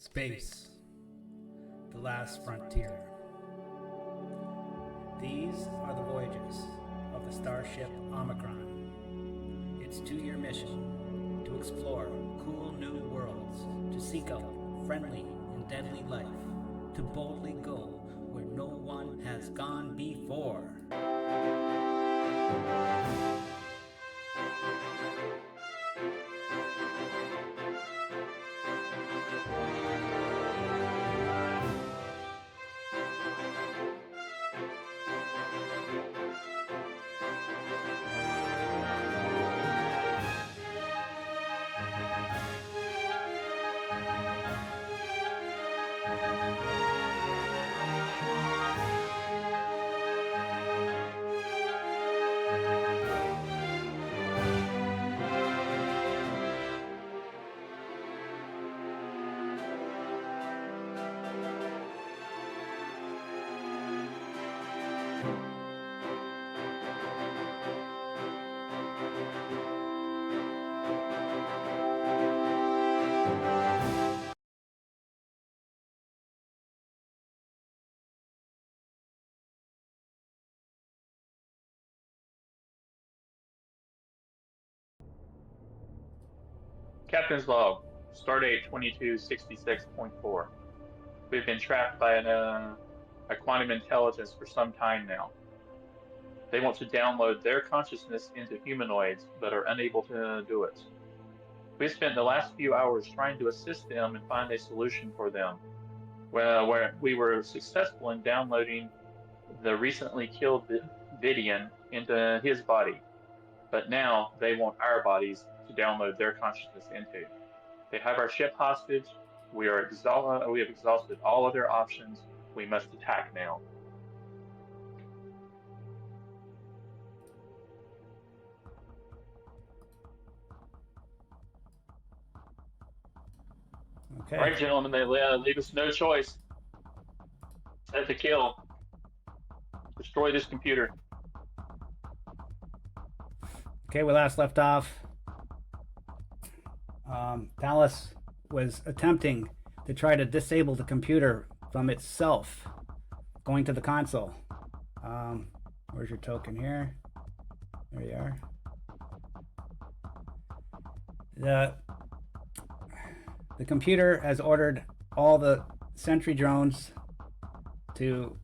Space, the last frontier. These are the voyages of the starship Omicron. Its 2-year mission to explore cool new worlds, to seek out friendly and deadly life, to boldly go where no one has gone before. Captain's log, stardate 2266.4. We've been trapped by a quantum intelligence for some time now. They want to download their consciousness into humanoids, but are unable to do it. We've spent the last few hours trying to assist them and find a solution for them. Where we were successful in downloading the recently killed Vidian into his body, but now they want our bodies to download their consciousness into. They have our ship hostage. We have exhausted all other options. We must attack now. Okay. All right, gentlemen, they leave us no choice. Set to kill. Destroy this computer. Okay, we last left off. Palace was attempting to try to disable the computer from itself, going to the console. Where's your token here? There you are. The computer has ordered all the sentry drones to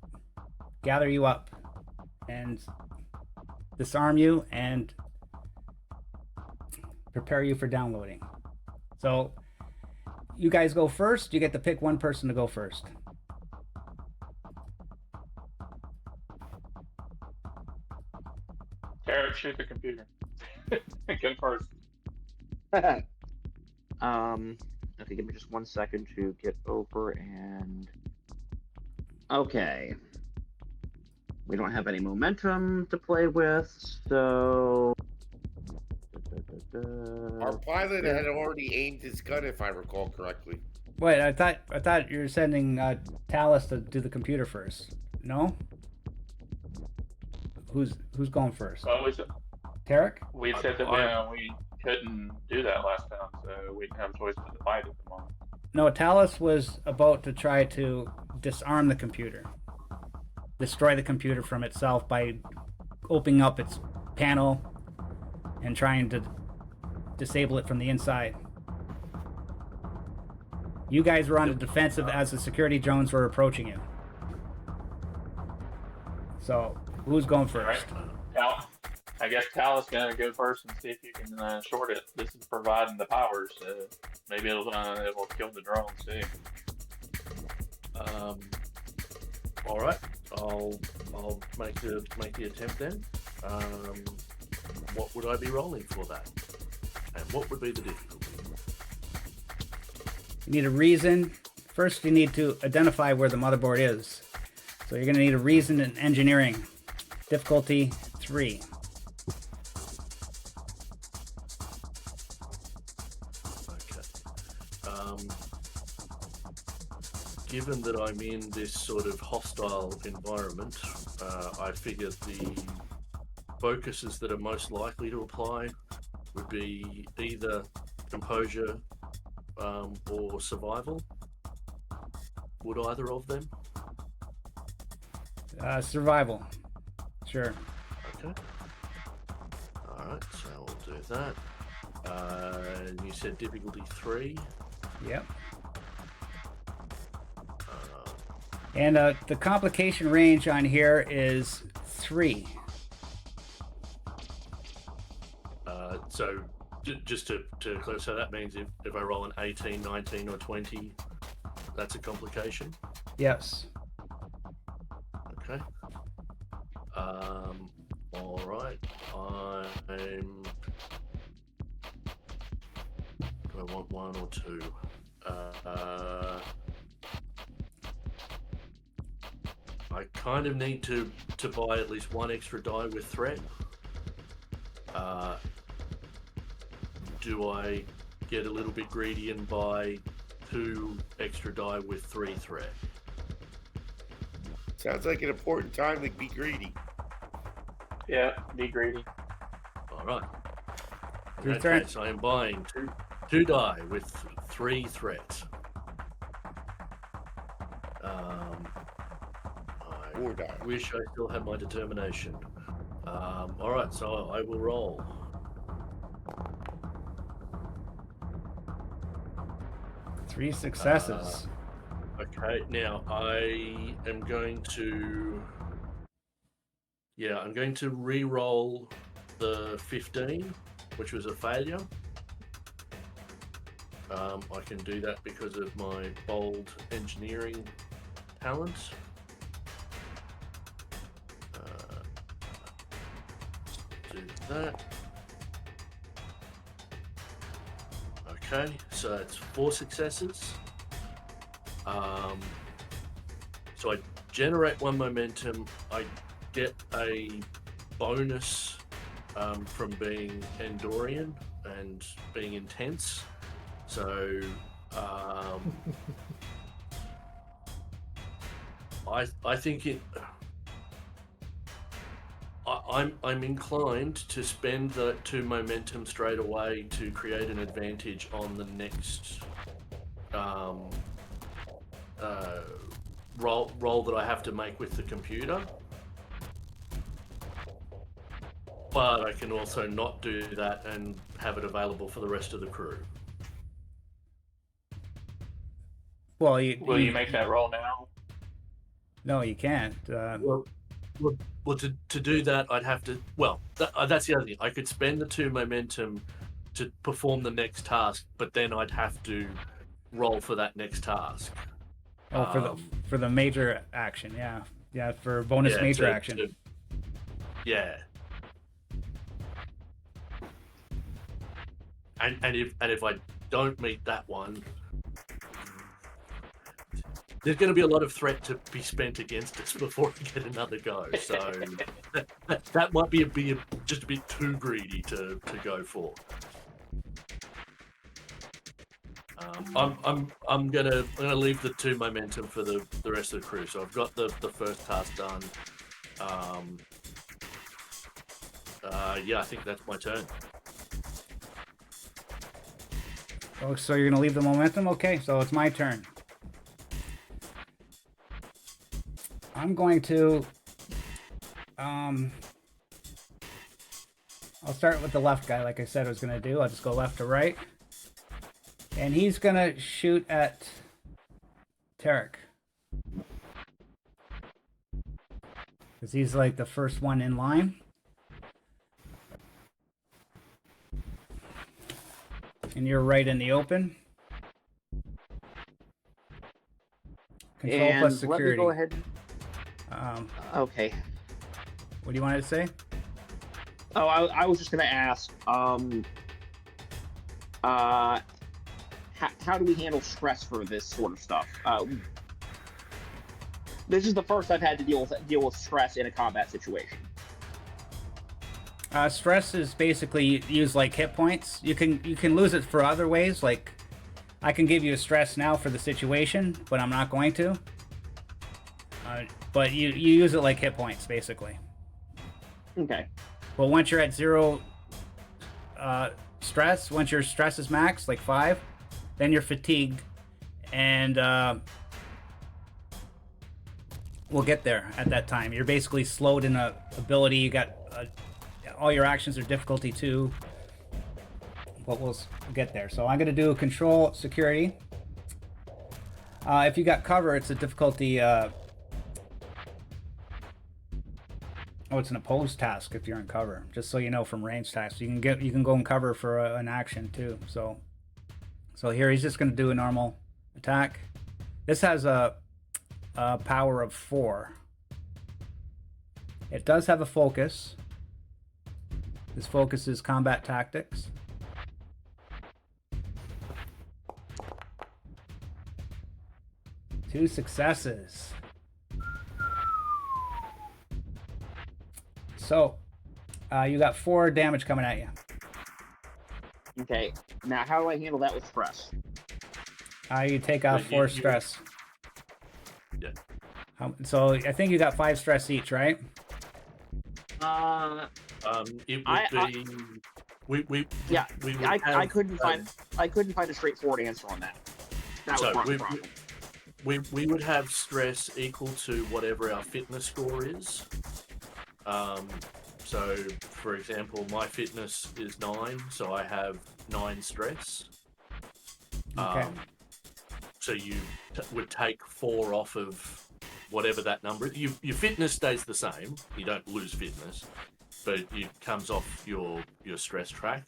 gather you up and disarm you and prepare you for downloading. So you guys go first. You get to pick one person to go first. Eric, shoot the computer. Go first. Okay, give me just 1 second to get over and... Okay. We don't have any momentum to play with, so... Our pilot had already aimed his gun, if I recall correctly. Wait, I thought you were sending Talus to do the computer first. No? Who's going first? Well, Tarek? we said that we couldn't do that last time, so we didn't have a choice but to fight at the moment. No, Talus was about to try to disarm the computer. Destroy the computer from itself by opening up its panel and trying to disable it from the inside. You guys were on the defensive as the security drones were approaching you. So, who's going first? Right. I guess Tal's gonna go first and see if you can short it. This is providing the power, so maybe it will kill the drones too. All right, I'll make the attempt then. What would I be rolling for that? And what would be the difficulty? You need a reason. First, you need to identify where the motherboard is. So you're going to need a reason in engineering. Difficulty 3. Okay. Given that I'm in this sort of hostile environment, I figure the focuses that are most likely to apply would be either composure or survival. Would either of them? Survival. Sure. Okay. All right, so we'll do that. And you said difficulty 3. Yep. Uh, And the complication range on here is 3. so just to clarify, so that means if I roll an 18, 19, or 20, that's a complication? Yes. Okay. All right. Do I want 1 or 2? I kind of need to buy at least 1 extra die with threat. Do I get a little bit greedy and buy 2 extra die with 3 threat? Sounds like an important time to be greedy. Yeah, be greedy. All right. In Your that turn. case, I am buying two die with 3 threat. I Or die. wish I still had my determination. All right, so I will roll. Three successes. Okay, now I am going to. Yeah, I'm going to re-roll the 15, which was a failure. I can do that because of my bold engineering talents. Do that. Okay, so it's 4 successes. So I generate 1 momentum. I get a bonus from being Endorian and being intense. So I think it. I'm inclined to spend the 2 momentum straight away to create an advantage on the next roll that I have to make with the computer. But I can also not do that and have it available for the rest of the crew. Well, Will you make that roll now? No, you can't. Well, to do that, I'd have to. Well, that's the other thing. I could spend the 2 momentum to perform the next task, but then I'd have to roll for that next task. For the major action, yeah, for bonus major action. Yeah. And if I don't meet that one, there's going to be a lot of threat to be spent against us before we get another go. So that might be just a bit too greedy to go for. I'm gonna leave the 2 momentum for the rest of the crew. So I've got the first task done. Yeah, I think that's my turn. Oh, so you're gonna leave the momentum? Okay, so it's my turn. I'm going to I'll start with the left guy like I said I was gonna do. I'll just go left to right. And he's gonna shoot at Tarek. Because he's like the first one in line. And you're right in the open. Control And plus security. let me go ahead. Okay. What do you want to say? Oh, I was just going to ask, how do we handle stress for this sort of stuff? This is the first I've had to deal with stress in a combat situation. Stress is basically used like hit points. You can lose it for other ways. Like, I can give you a stress now for the situation, but I'm not going to. But you use it like hit points, basically. Okay. But once you're at 0 stress, once your stress is max, like 5, then you're fatigued, and we'll get there at that time. You're basically slowed in a ability. You got all your actions are difficulty 2, but we'll get there. So I'm going to do control security. If you got cover, it's a difficulty. Oh, it's an opposed task if you're in cover. Just so you know, from range tasks, you can go in cover for an action too. So here he's just going to do a normal attack. This has a power of 4. It does have a focus. This focus is combat tactics. Two successes. So, you got 4 damage coming at you. Okay. Now, how do I handle that with stress? You take off 4 stress. Yeah. So I think you got 5 stress each, right? It would be. We would I couldn't find a straightforward answer on that. That was part of the problem. We would have stress equal to whatever our fitness score is. So, for example, my fitness is 9, so I have 9 stress. Okay. So you would take 4 off of whatever that number is. Your fitness stays the same. You don't lose fitness, but it comes off your stress track.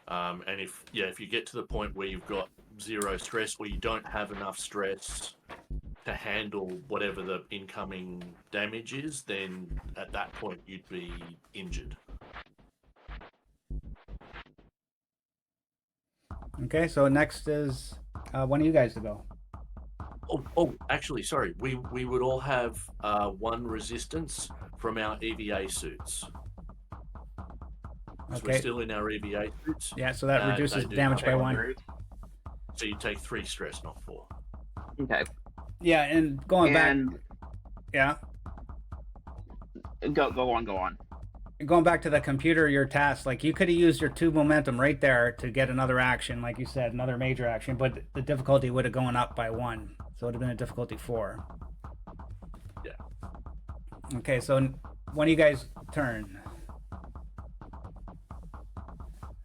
And if you get to the point where you've got 0 stress, or you don't have enough stress to handle whatever the incoming damage is, then at that point you'd be injured. Okay, so next is one of you guys to go. Oh, actually, sorry. We would all have 1 resistance from our EVA suits. So we're still in our EVA suits. Yeah, so that reduces damage by 1. So you take 3 stress, not 4. Okay. Yeah, and back. Yeah. Go on. Going back to the computer, your task, like you could have used your 2 momentum right there to get another action, like you said, another major action, but the difficulty would have gone up by 1. So it would have been a difficulty 4. Yeah. Okay, so one of you guys turn.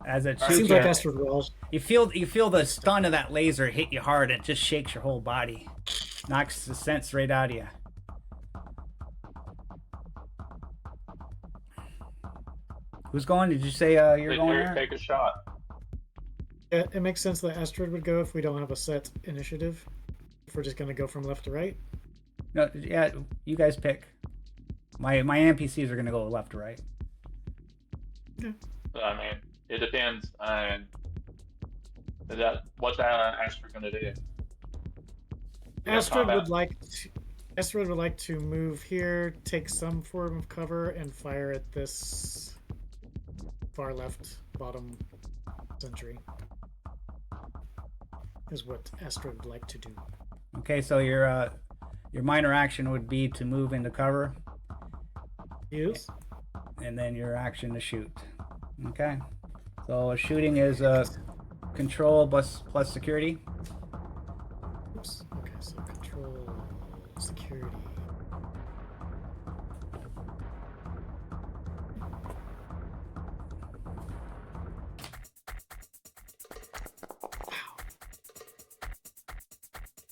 As it shoots, Seems like Astrid rolls. you feel the stun of that laser hit you hard, and it just shakes your whole body, knocks the sense right out of you. Who's going? Did you say you're going there? Take a shot. Yeah, it makes sense that Astrid would go if we don't have a set initiative. If we're just going to go from left to right. No, yeah, you guys pick. My NPCs are going to go left to right. Okay. I mean, it depends on what's Astrid going to do. Astrid would like to move here, take some form of cover, and fire at this far left bottom sentry. Is what Astrid would like to do. Okay, so your minor action would be to move into cover. Yes. And then your action to shoot. Okay. So shooting is control plus security. Oops. Okay, so control security.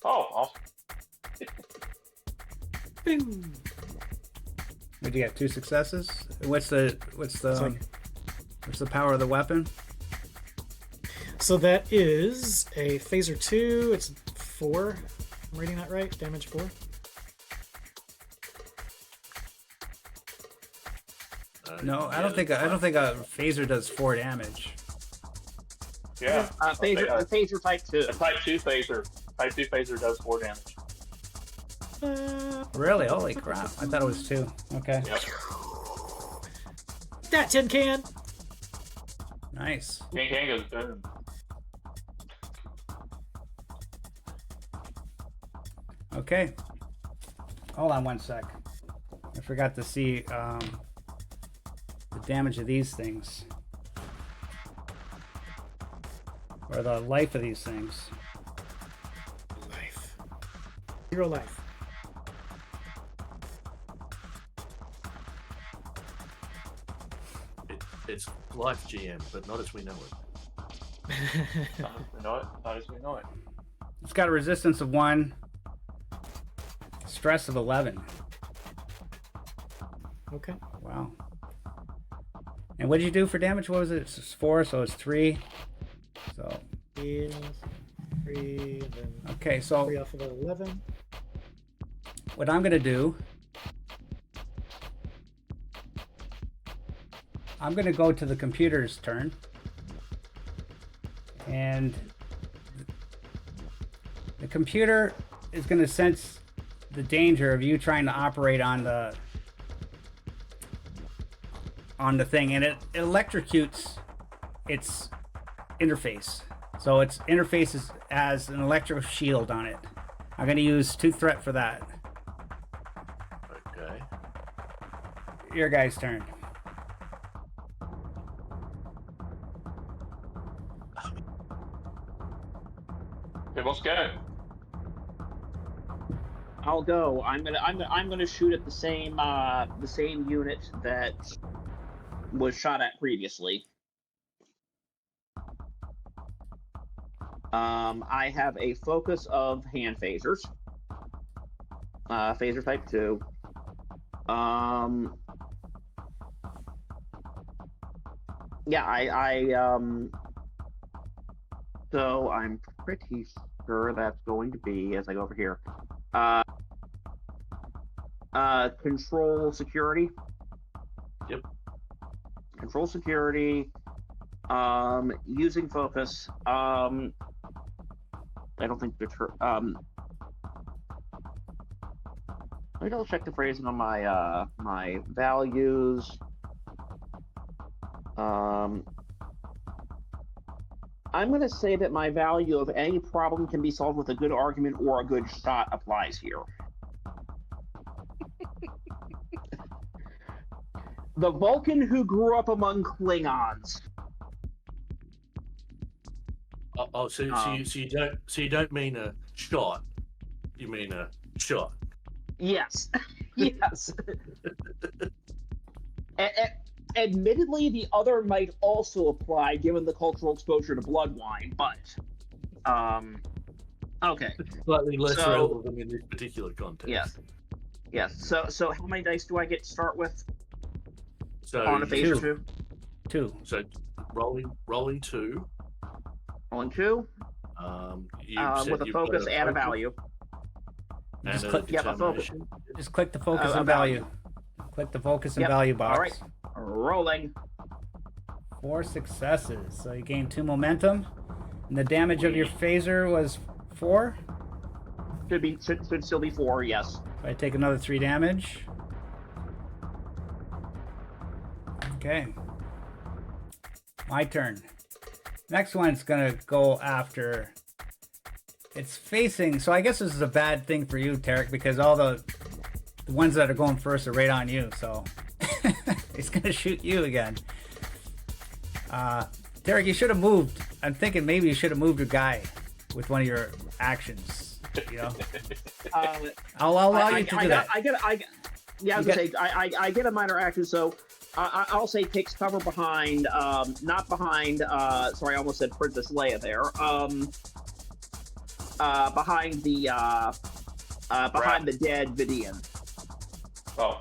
Oh, awesome. Boom. Did you get 2 successes? What's the power of the weapon? So that is a phaser 2. It's 4. I'm reading that right? Damage 4. No, I don't think a phaser does 4 damage. Yeah. Phaser type 2. A type 2 phaser. Type 2 phaser does 4 damage. Really? Holy crap! I thought it was 2. Okay. Yep. That tin can. Nice. Can goes boom. Okay. Hold on 1 sec. I forgot to see the damage of these things. Or the life of these things. Life. 0 life. It's life GM, but not as we know it. Not as we know it. It's got a resistance of 1, stress of 11. Okay. Wow. And what did you do for damage? What was it? It's 4, so it's 3. So. Yes, 3, and then Okay, so 3 off of the 11. what I'm gonna do, I'm gonna go to the computer's turn, and the computer is gonna sense the danger of you trying to operate on the thing, and it electrocutes its interface. So its interface has an electro shield on it. I'm going to use 2 threat for that. Okay. Your guy's turn. Okay, let's go. I'll go. I'm gonna shoot at the same unit that was shot at previously. I have a focus of hand phasers. Phaser type 2. Yeah, so I'm pretty sure that's going to be, as I go over here, control security. Yep. Control security. Using focus. I don't think let me double check the phrasing on my my values. I'm gonna say that my value of any problem can be solved with a good argument or a good shot applies here. The Vulcan who grew up among Klingons. So you don't mean a shot, you mean a shot. Yes, yes. Admittedly, the other might also apply given the cultural exposure to blood wine, but okay. Slightly less So- relevant in this particular context. Yes. Yes. So how many dice do I get to start with So on a phaser 2. 2? 2. So rolling 2. On 2. You said With a you've got focus and a value. And Just a click- yeah, a focus. determination. Just click the focus A and value. Click the focus and Yep. value box. All right. Rolling. 4 successes. So you gain 2 momentum. And the damage of your phaser was 4. Should still be 4. Yes. So I take another 3 damage. Okay. My turn. Next one's gonna go after. It's facing. So I guess this is a bad thing for you, Tarek, because all the ones that are going first are right on you. So it's gonna shoot you again. Tarek, you should have moved. I'm thinking maybe you should have moved your guy with one of your actions. You know, I'll allow you to do that. I was gonna say I get a minor action, so I'll say takes cover behind, not behind. Sorry, I almost said Princess Leia there. Behind the dead Vidian. Oh,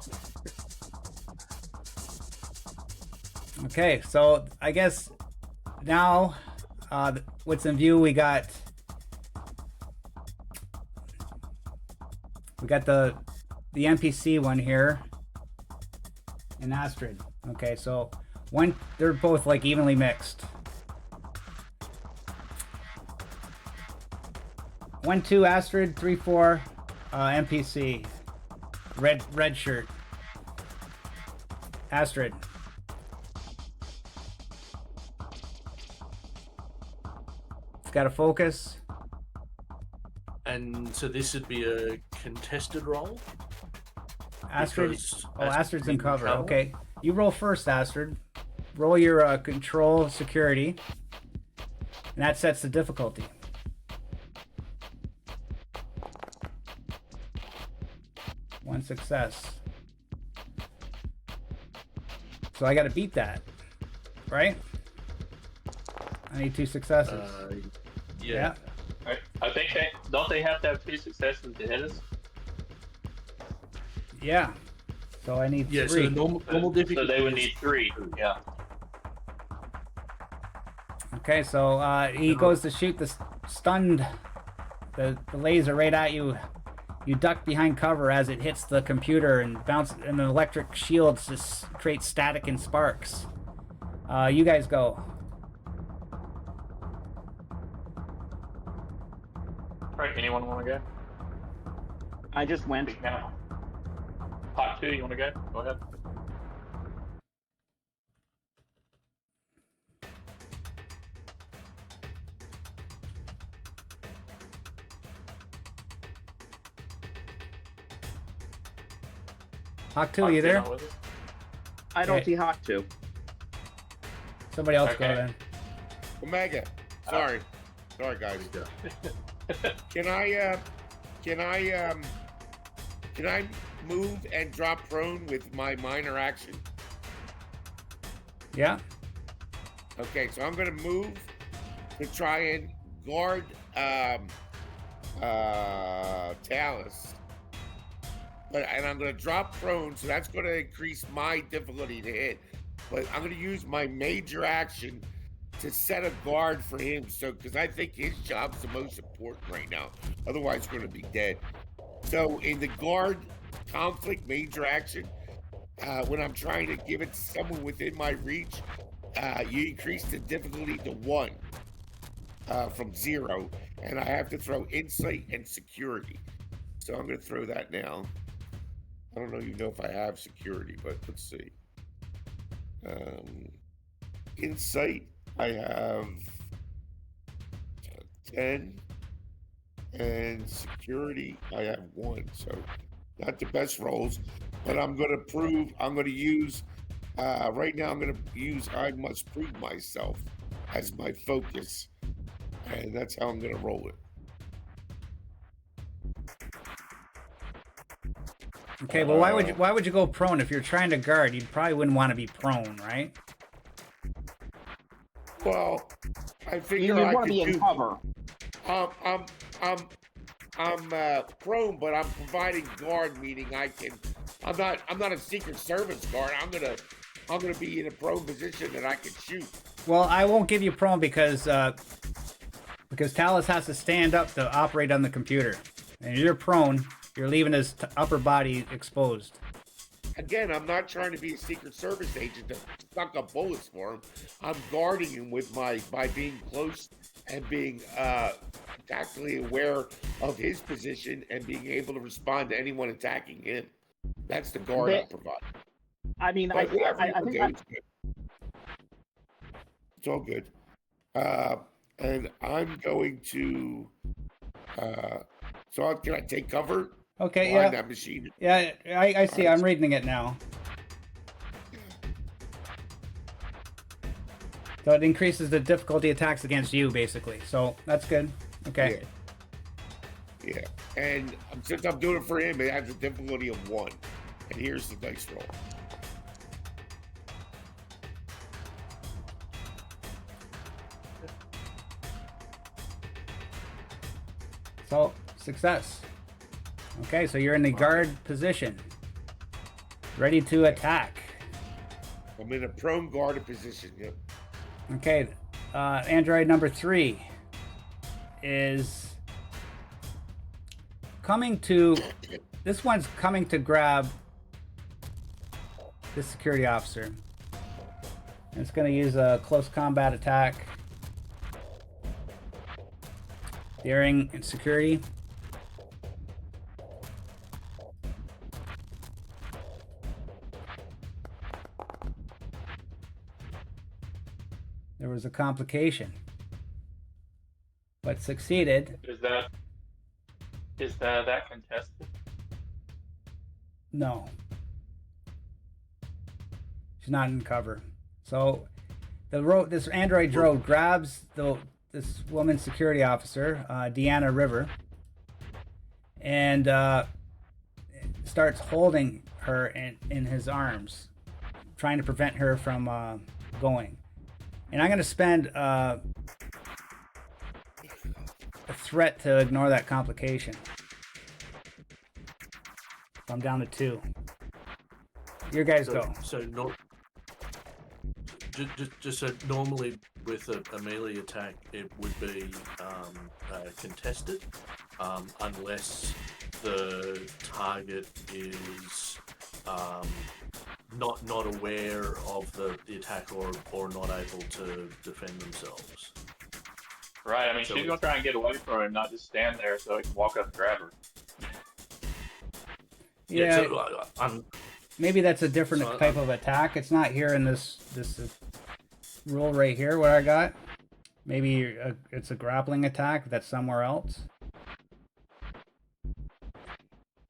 Okay, so I guess now what's in view, we got the NPC one here and Astrid. Okay, so they're both like evenly mixed. 1, 2 Astrid, 3, 4 NPC. Red shirt. Astrid. Got a focus. And so this would be a contested roll? Astrid. Because Astrid's in cover. trouble? Okay. You roll first, Astrid. Roll your control security. And that sets the difficulty. One success. So I got to beat that. right? I need 2 successes. Yeah. Right. I think don't they have to have 2 successes to hit us? Yeah. So I need Yeah, 3. so the normal So difficulty they would is need 3. Yeah. Okay, so he goes to shoot the stunned the laser right at you. You duck behind cover as it hits the computer and bounces, and the electric shields just create static and sparks. You guys go. All right. Anyone want to go? I just went. Speak now. Hot 2, you want to go? Go ahead. Hawk 2, Hot you 2 there? not with us? I don't Okay. see Hawk 2. Somebody else go Okay. then. Omega. Sorry, guys. Can I move and drop prone with my minor action? Yeah. Okay, so I'm gonna move to try and guard Talus. And I'm gonna drop prone, so that's gonna increase my difficulty to hit. But I'm gonna use my major action to set a guard for him, so because I think his job's the most important right now. Otherwise, he's gonna be dead. So in the guard conflict major action, when I'm trying to give it to someone within my reach, you increase the difficulty to 1 from 0, and I have to throw insight and security. So I'm going to throw that now. I don't even know if I have security, but let's see. Insight, I have 10, and security, I have 1. So not the best rolls, but I'm going to use, right now I'm going to use I must prove myself as my focus, and that's how I'm going to roll it. Okay, well, why would you go prone if you're trying to guard? You probably wouldn't want to be prone, right? Well, I You figure I want to could be in do. cover. I'm prone, but I'm providing guard, meaning I'm not a Secret Service guard. I'm gonna be in a prone position that I can shoot. Well, I won't give you prone because Talus has to stand up to operate on the computer, and you're prone. You're leaving his upper body exposed. Again, I'm not trying to be a Secret Service agent to suck up bullets for him. I'm guarding him by being close and being tactically aware of his position and being able to respond to anyone attacking him. That's the guard I provide. I mean, But whatever, I think okay, it's good. It's all good. And I'm going to. So can I take cover? Okay, behind yeah. that machine? Yeah, I see. I'm reading it now. So it increases the difficulty attacks against you, basically. So that's good. Okay. Yeah. And since I'm doing it for him, it has a difficulty of 1. And here's the dice roll. So success. Okay, so you're in the guard position, ready to attack. I'm in a prone guarded position. Yep. Okay, android number 3 is coming to. This one's coming to grab this security officer. And it's going to use a close combat attack. Daring and security. There was a complication, but succeeded. Is that contested? No. She's not in cover. So this android drone grabs this woman security officer, Deanna River, and starts holding her in his arms, trying to prevent her from going. And I'm going to spend a threat to ignore that complication. So I'm down to 2. Your guys go. So not just so normally with a melee attack, it would be contested, unless the target is not aware of the attack or not able to defend themselves. Right. I mean, So she's gonna try and get away from him, not just stand there so he can walk up and grab her. Yeah, So, maybe that's a different So, type of attack. It's not here in this rule right here where I got. Maybe it's a grappling attack that's somewhere else.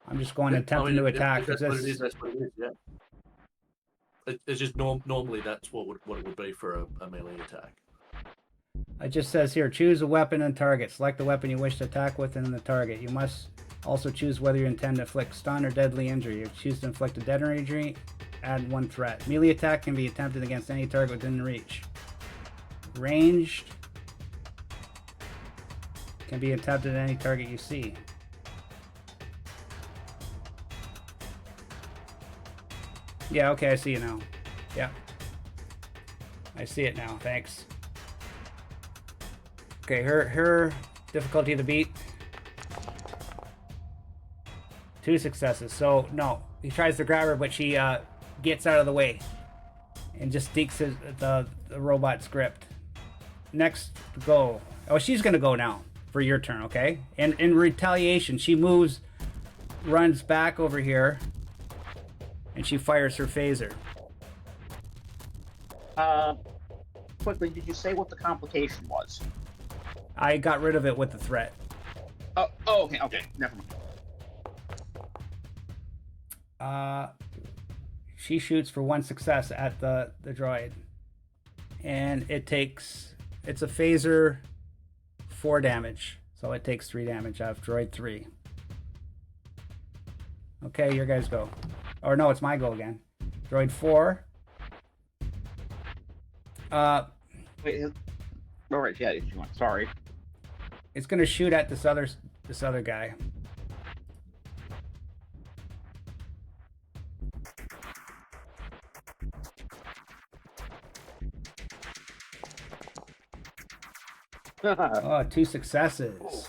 I'm just going to attempt to attack. If that's what it is. That's what it is. Yeah. It's just normally that's what it would be for a melee attack. It just says here, choose a weapon and target. Select the weapon you wish to attack with and the target. You must also choose whether you intend to inflict stun or deadly injury. If you choose to inflict a deadly injury, add 1 threat. Melee attack can be attempted against any target within reach. Ranged can be attempted at any target you see. Yeah, okay, I see it now. Yeah. I see it now, thanks. Okay, her difficulty to beat. 2 successes. So, no. He tries to grab her, but she gets out of the way. And just sneaks the robot's grip. Next, go. Oh, she's going to go now for your turn, okay? And in retaliation, she moves, runs back over here, and she fires her phaser. Quickly, did you say what the complication was? I got rid of it with the threat. Oh, okay, never mind. She shoots for 1 success at the droid. And it's a phaser 4 damage. So it takes 3 damage out of droid 3. Okay, your guys go. Or no, it's my go again. Droid 4. Wait, all right, yeah, if you want. Sorry. It's gonna shoot at this other guy. Oh, 2 successes.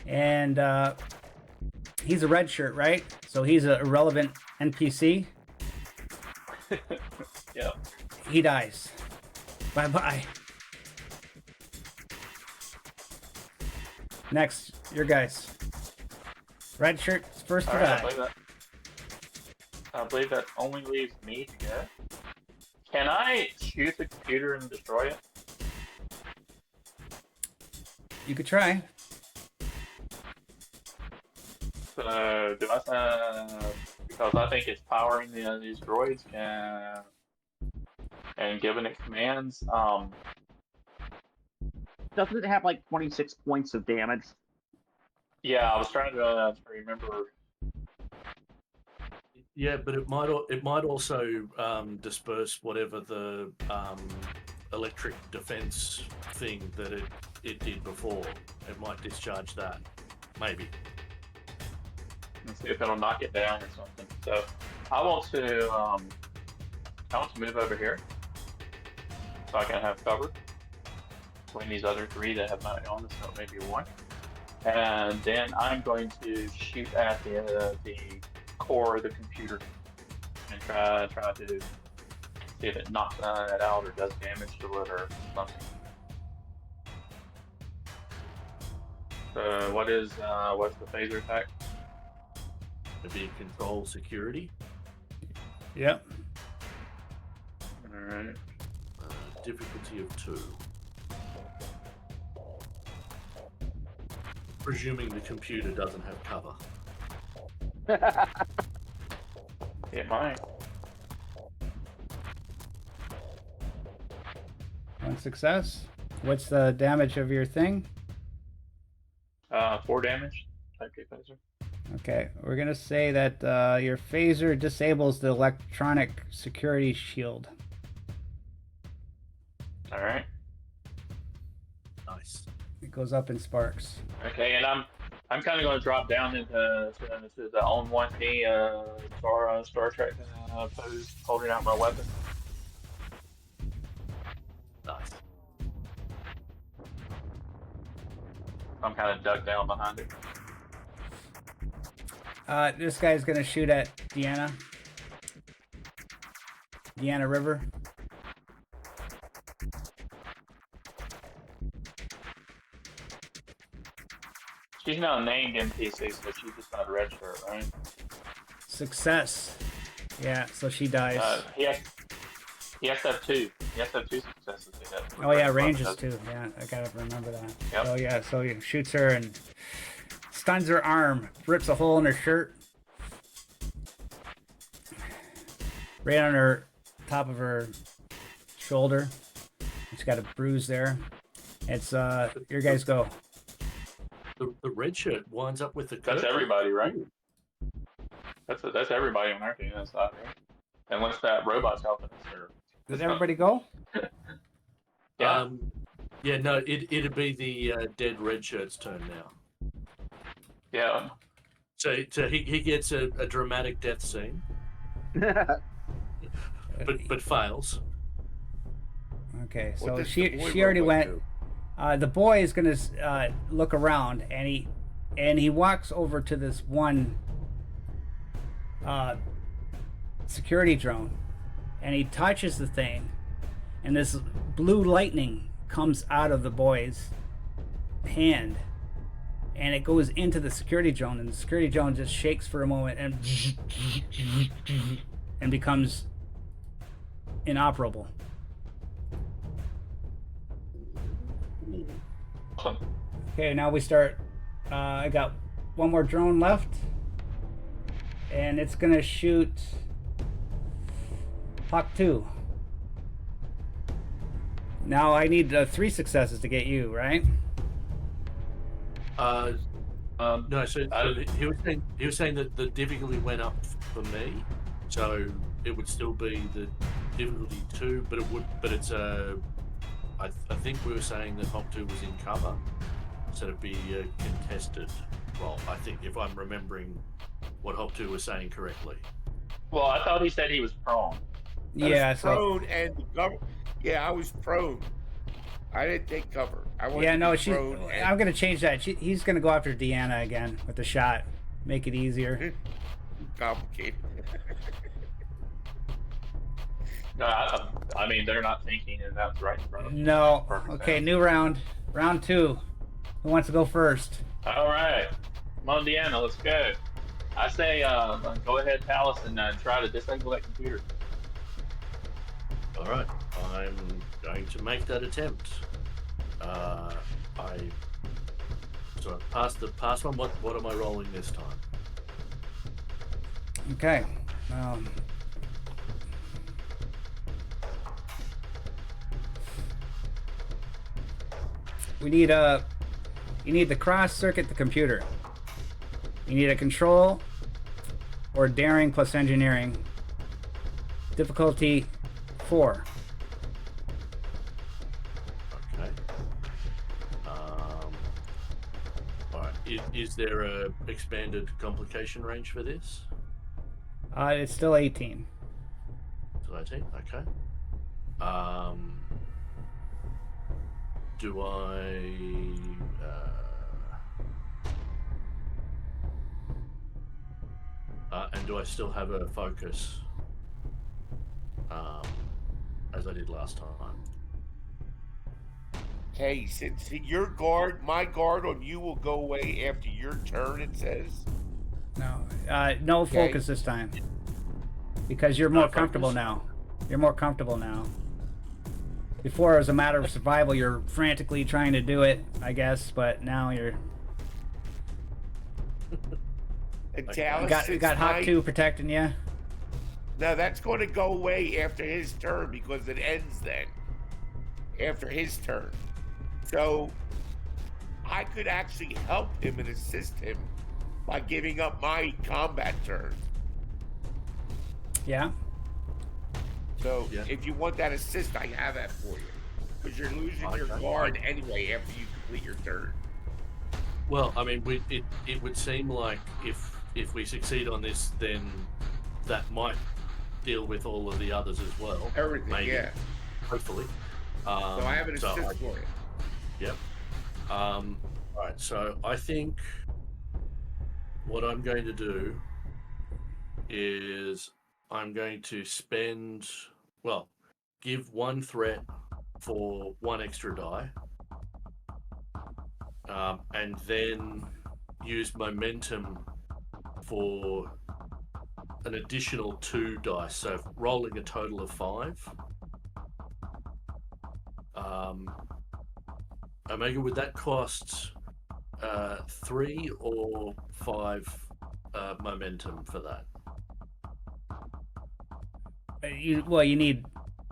And he's a red shirt, right? So he's an irrelevant NPC. Yeah. He dies. Bye-bye. Next, your guys. Red shirt first to All right, die. I believe that only leaves me to go. Can I shoot the computer and destroy it? You could try. So, do I, because I think it's powering these droids and giving it commands. Doesn't it have like 26 points of damage? Yeah, I was trying to remember. Yeah, but it might also disperse whatever the electric defense thing that it did before. It might discharge that, maybe. Let's see if it'll knock it down or something. So, I want to move over here so I can have cover between these other 3 that have not gone. So maybe 1, and then I'm going to shoot at the core of the computer and try to see if it knocks it out or does damage to it or something. So what's the phaser attack? It'd be control security. Yep. All right. Difficulty of 2. Presuming the computer doesn't have cover. It might. 1 success. What's the damage of your thing? 4 damage. Type K phaser. Okay, we're gonna say that your phaser disables the electronic security shield. All right. Nice. It goes up in sparks. Okay, and I'm kind of going to drop down into the on one knee Star Trek pose, holding out my weapon. Nice. I'm kind of ducked down behind it. This guy's gonna shoot at Deanna. Deanna River. She's now named NPC, so she's just not a red shirt, right? Success. Yeah, so she dies. He has to have two. He has to have two successes. Oh yeah, ranges too. Yeah, I gotta remember that. Yep. So yeah, so he shoots her and stuns her arm, rips a hole in her shirt, right on her top of her shoulder. She's got a bruise there. It's your guys go. The red shirt winds up with the. That's everybody, right? That's everybody on our team. That's not right. Unless that robot's helping us. Did everybody go? Yeah. Yeah. No. It'd be the dead red shirt's turn now. Yeah. So he gets a dramatic death scene, but fails. Okay, What so does she the boy already robot went. do? The boy is gonna look around, and he walks over to this one security drone, and he touches the thing, and this blue lightning comes out of the boy's hand, and it goes into the security drone, and the security drone just shakes for a moment and becomes inoperable. Okay, now we start. I got one more drone left, and it's gonna shoot Hawk 2. Now I need 3 successes to get you, right? No. So he was saying that the difficulty went up for me, so it would still be the difficulty 2, but it's I think we were saying that Hawk 2 was in cover, so it'd be a contested roll. I think, if I'm remembering what Hawk 2 was saying correctly. Well, I thought he said he was prone. Yeah, was so prone and cover. Yeah, I was prone. I didn't take cover. I wanted yeah, to no, be she's. prone and I'm gonna change that. He's gonna go after Deanna again with the shot, make it easier. complicated. No, I mean they're not thinking, and that's right in front of them. No. Perfect Okay, sense. new round. Round 2. Who wants to go first? All right, come on, Deanna, let's go. I say, go ahead, Palace, and try to disable that computer. All right, I'm going to make that attempt. So I passed the past one. What am I rolling this time? Okay. We need you need to cross circuit the computer. You need a control or daring plus engineering. Difficulty 4. Okay. All right. Is there a expanded complication range for this? It's still 18. Still 18. Okay. Do I? And do I still have a focus? As I did last time. Hey, since your guard, my guard on you will go away after your turn, it says. No Okay. focus this time. Because you're more No comfortable focus. now. You're more comfortable now. Before it was a matter of survival. You're frantically trying to do it, I guess, but now you're. And Okay. Dallas, You got Hawk 2 protecting you. No, that's going to go away after his turn because it ends then. After his turn. So I could actually help him and assist him by giving up my combat turn. Yeah. So Yeah. if you want that assist, I have that for you. because you're losing your Okay. guard anyway after you complete your turn. Well, I mean, it would seem like if we succeed on this, then that might deal with all of the others as well. Everything, maybe, yeah. hopefully. So I have an assist for it. Yep. All right. So I think what I'm going to do is I'm going to give one threat for one extra die, and then use momentum for an additional 2 dice, so rolling a total of 5. Omega, would that cost 3 or 5 momentum for that? You need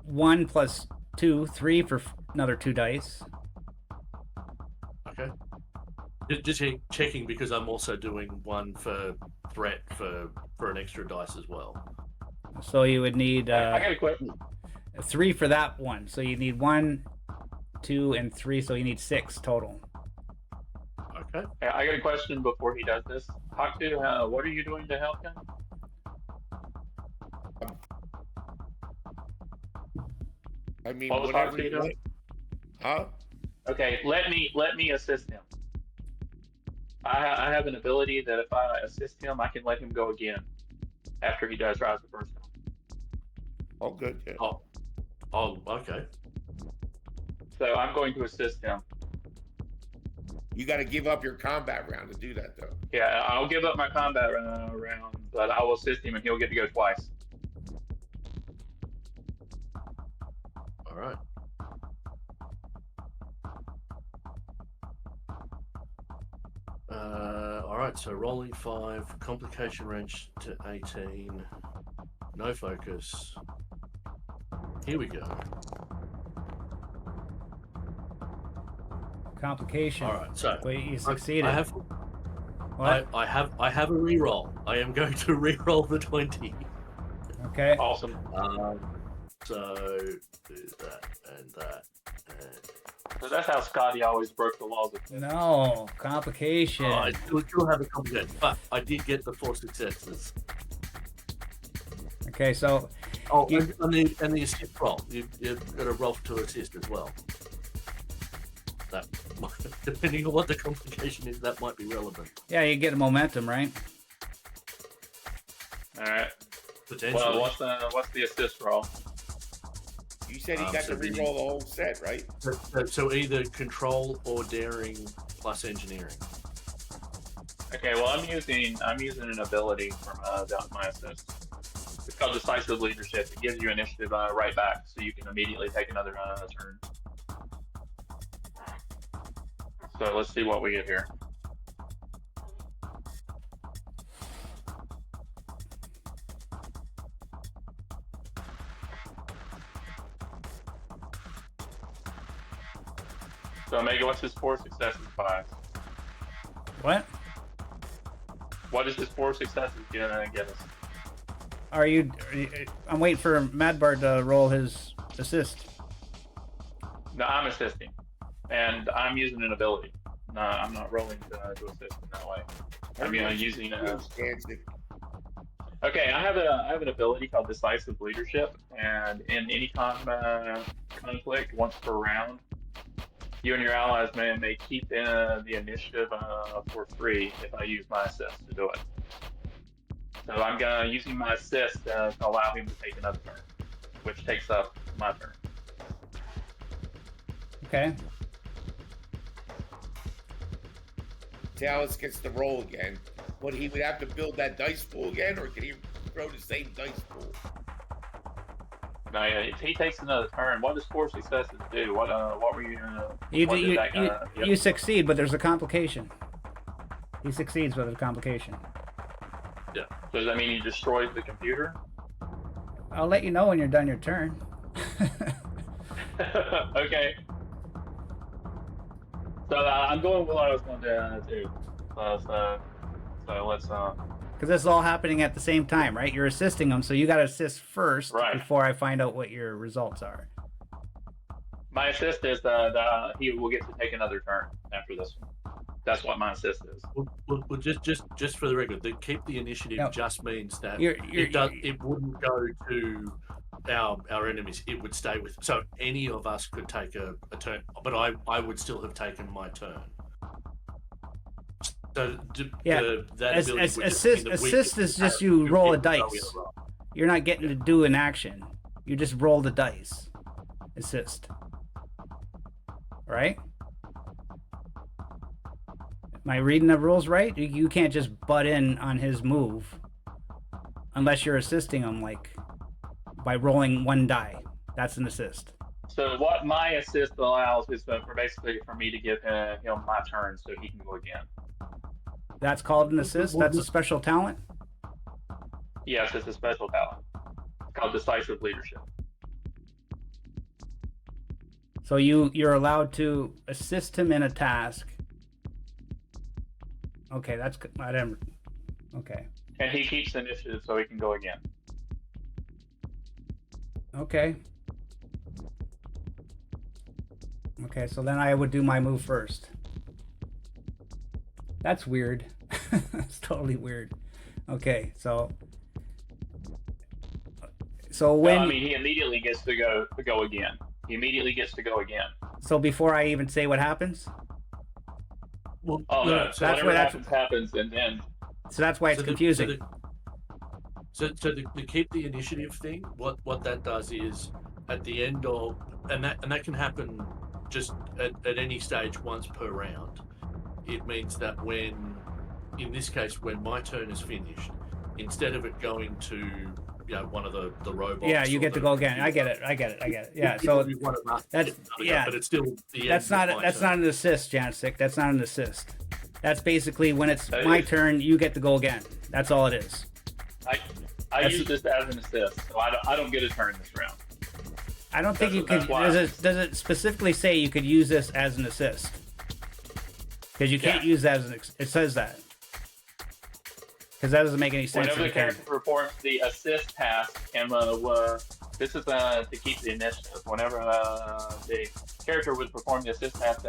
1 plus 2, 3 for another 2 dice. Okay. Just checking because I'm also doing 1 for threat for an extra dice as well. So you would need I got a question. 3 for that one. So you need 1, 2, and 3. So you need 6 total. Okay. I got a question before he does this. Haku, what are you doing to help him? I mean, What was whatever Haku you doing? want. Huh? Okay, let me assist him. I have an ability that if I assist him, I can let him go again after he does Rise of the First Stone. Oh, good. Yeah. Oh, okay. So I'm going to assist him. You got to give up your combat round to do that, though. Yeah, I'll give up my combat round, but I will assist him, and he'll get to go twice. All right. All right, so rolling 5, complication range to 18, no focus. Here we go. Complication. All right, so Wait, you succeeded. I have What? I have a reroll. I am going to reroll the 20. Okay. Awesome. So do that and that. And... So that's how Scotty always broke the laws of physics. No, complication. I still have a complication, but I did get the 4 successes. Okay, so Oh, and the assist roll. You've got a roll to assist as well. That, depending on what the complication is, that might be relevant. yeah, you get momentum, right? All right. Potentially. Well, what's the assist roll? You said he got so to reroll the whole set, right? So either control or daring plus engineering. Okay, well I'm using an ability from my assist. It's called Decisive Leadership. It gives you initiative right back, so you can immediately take another turn. So let's see what we get here. So Omega, what's his 4 successes by? What? What is his 4 successes gonna get us? Are you? I'm waiting for Madbar to roll his assist. No, I'm assisting, and I'm using an ability. No, I'm not rolling to assist in that way. I'm using. Okay, I have an ability called Decisive Leadership, and in any conflict, once per round, you and your allies may keep the initiative for free if I use my assist to do it. So I'm using my assist to allow him to take another turn, which takes up my turn. Okay. Dallas gets the roll again, but he would have to build that dice pool again, or can he throw the same dice pool? Now, if he takes another turn, what does 4 successes do? What were you? You succeed, but there's a complication. He succeeds with a complication. Yeah. So does that mean he destroys the computer? I'll let you know when you're done your turn. Okay. So I'm going with what I was going to do. So let's. Because this is all happening at the same time, right? You're assisting them, so you got to assist first Right. before I find out what your results are. My assist is he will get to take another turn after this one. That's what my assist is. Well, just for the record, the keep the initiative No. just means that You're- it wouldn't go to our enemies. It would stay with. So any of us could take a turn, but I would still have taken my turn. So that ability would just mean that we assist could is just have you two roll a people go in dice. row. You're not getting to do an action. You just roll the dice. Assist. Right? Am I reading the rules right? You can't just butt in on his move unless you're assisting him, like by rolling one die. That's an assist. So what my assist allows is for me to give him my turn so he can go again. That's called an assist. That's a special talent. Yes, it's a special talent. It's called decisive leadership. So you're allowed to assist him in a task. Okay, that's good. Okay. And he keeps the initiative so he can go again. Okay. Okay, so then I would do my move first. That's weird. It's totally weird. Okay, so when No, I mean, he immediately gets to go again. He immediately gets to go again. so before I even say what happens, Well, Oh no! So that's whatever what- happens, and then so that's why it's confusing. So the keep the initiative thing, what that does is at the end of and that can happen just at any stage once per round. It means that in this case, when my turn is finished, instead of it going to one of the robots. Yeah, you or get to the go again. I get computers, it. Yeah, it so would be one of us that's- getting another yeah. go, but it's still the that's end of not my that's turn. not an assist, Jancic. That's not an assist. That's basically when it's That my is- turn, you get to go again. That's all it is. I That's- use this as an assist, so I don't get a turn this round. I don't think That's- you that's could. why. Does it specifically say you could use this as an assist? Because you can't Yeah. use that as an. It says that. Because that doesn't make any sense. Whenever if the you can't. character performs the assist task, and this is to keep the initiative. Whenever the character would perform the assist task,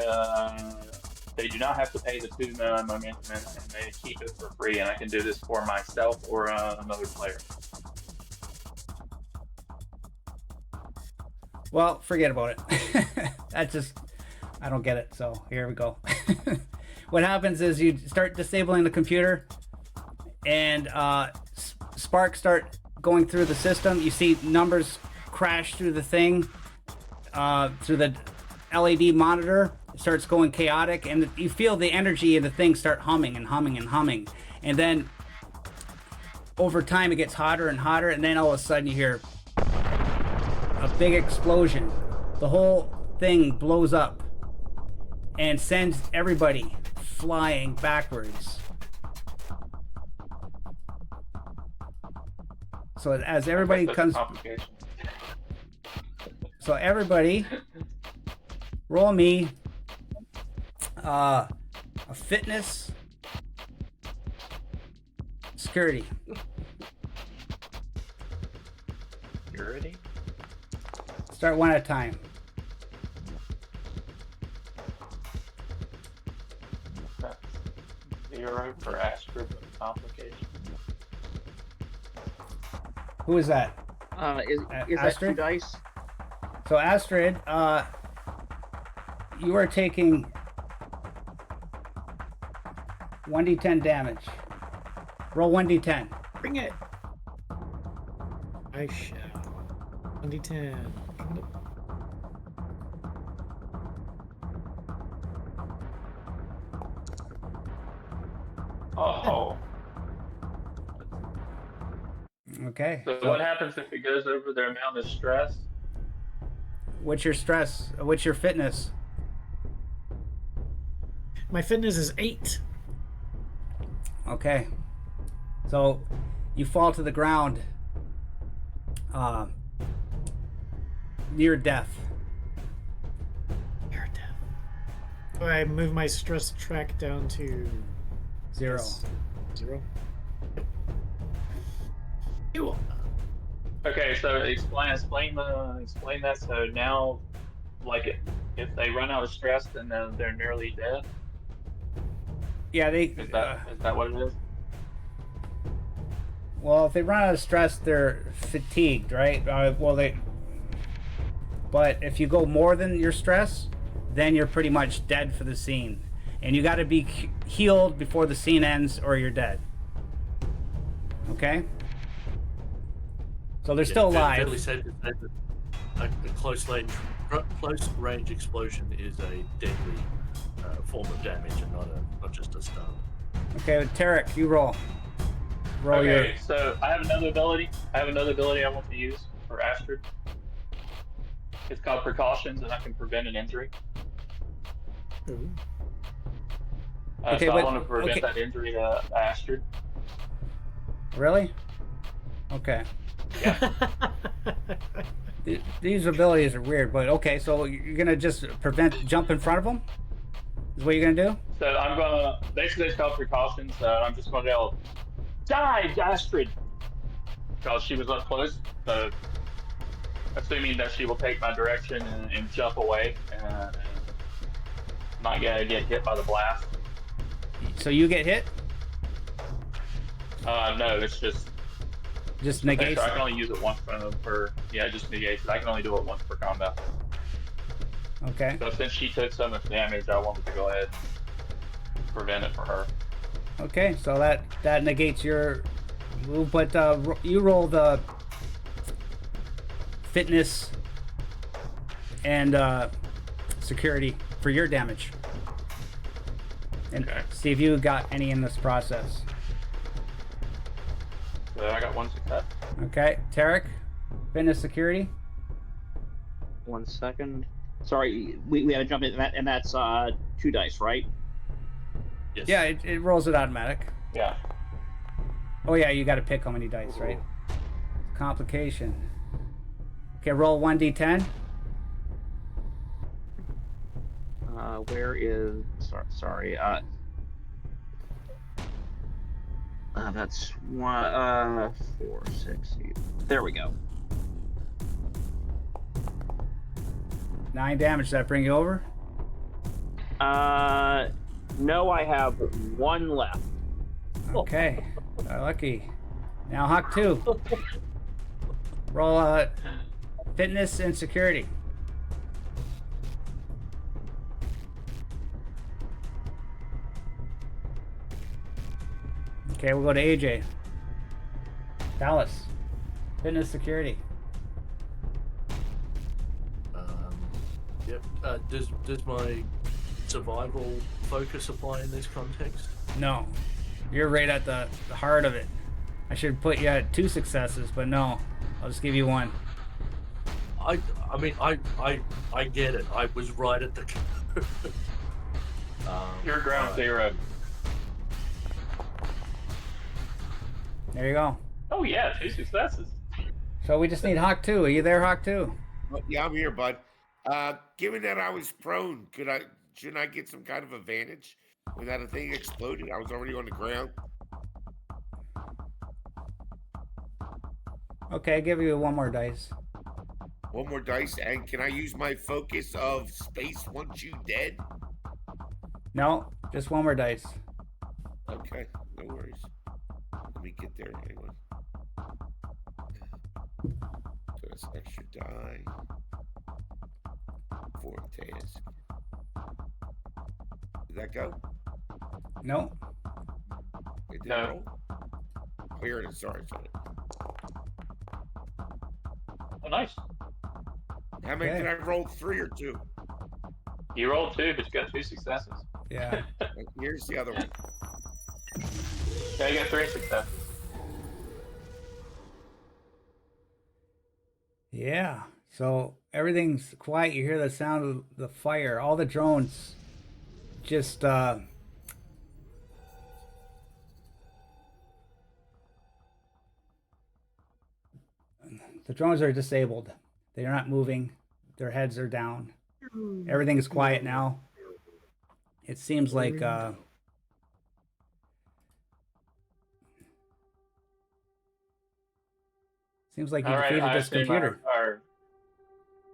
they do not have to pay the 2 momentum, and they keep it for free. And I can do this for myself or another player. Well, forget about it. I don't get it. So here we go. What happens is you start disabling the computer, and sparks start going through the system. You see numbers crash through the thing, through the LED monitor. It starts going chaotic, and you feel the energy of the thing start humming and humming and humming. And then over time, it gets hotter and hotter, and then all of a sudden you hear a big explosion. The whole thing blows up and sends everybody flying backwards. So as everybody That's comes, complication. so everybody roll me a fitness security. Security? Start one at a time. That's 0 for Astrid with complication. Who is that? Is that 2 Astrid? dice? So Astrid, you are taking 1d10 damage. Roll 1d10. Bring it. I shall. 1d10. Coming up. Oh. Okay. So what happens if it goes over their amount of stress? What's your stress? What's your fitness? My fitness is 8. Okay. So you fall to the ground near death. Near death. So I move my stress track down to 0. 0. Ew. Okay, so explain that. So now like if they run out of stress, then they're nearly dead. Yeah, they. Is that what it is? Well, if they run out of stress, they're fatigued, right? But if you go more than your stress, then you're pretty much dead for the scene, and you got to be healed before the scene ends, or you're dead. Okay. So they're still alive. Fairly safe to say that a close range explosion is a deadly form of damage, and not just a stun. Okay, Tarek, you roll. Okay, so I have another ability. I want to use for Astrid. It's called Precautions, and I can prevent an injury. Ooh. Okay, so I but- want to prevent okay. that injury to Astrid. Really? Okay. Yeah. These abilities are weird, but okay. So you're gonna just jump in front of them? Is what you're gonna do? So I'm gonna basically it's called Precautions. I'm just gonna yell, "Die, Astrid!" Because she was up close. So assuming that she will take my direction and jump away and not get hit by the blast. So you get hit? No, it's just Negates. I can only use it once just negates it. I can only do it once per combat. Okay. So since she took so much damage, I wanted to go ahead and prevent it for her. Okay. So that negates your move, but you roll the fitness and security for your damage, and Okay. see if you got any in this process. So I got one success. Okay, Tarek, fitness security. 1 second. Sorry, we had to jump in, and that's 2 dice, right? Yes. Yeah, it rolls it automatic. Yeah. Oh yeah, you got to pick how many dice, right? Complication. Okay, roll 1d10. Where is? Sorry. That's 1, 4, 6, 8. There we go. 9 damage. Does that bring you over? No, I have 1 left. Okay, lucky. Now Hawk 2. Roll fitness and security. Okay, we'll go to AJ. Dallas. Fitness security. Yep. Does my survival focus apply in this context? No. You're right at the heart of it. I should put you at 2 successes, but no. I'll just give you 1. I mean, I get it. I was right at the. You're ground zero. There you go. Oh yeah, 2 successes. So we just need Hawk 2. Are you there, Hawk 2? Yeah, I'm here, bud. Given that I was prone, shouldn't I get some kind of advantage when that thing exploded? I was already on the ground. Okay, I'll give you 1 more dice. 1 more dice, and can I use my focus of space once you dead? No, just 1 more dice. Okay, no worries. Let me get there. Hang on. So that's extra die. 4 task. Did that go? No. It didn't No. roll? Oh, here it is. Sorry. Oh, nice. How many Okay. did I roll? 3 or 2? You rolled 2, but you got 2 successes. Yeah. Here's the other one. Yeah, you got 3 successes. Yeah. So everything's quiet. You hear the sound of the fire. All the drones just the drones are disabled. They're not moving. Their heads are down. Everything is quiet now. It seems like you All right, defeated I this assume computer.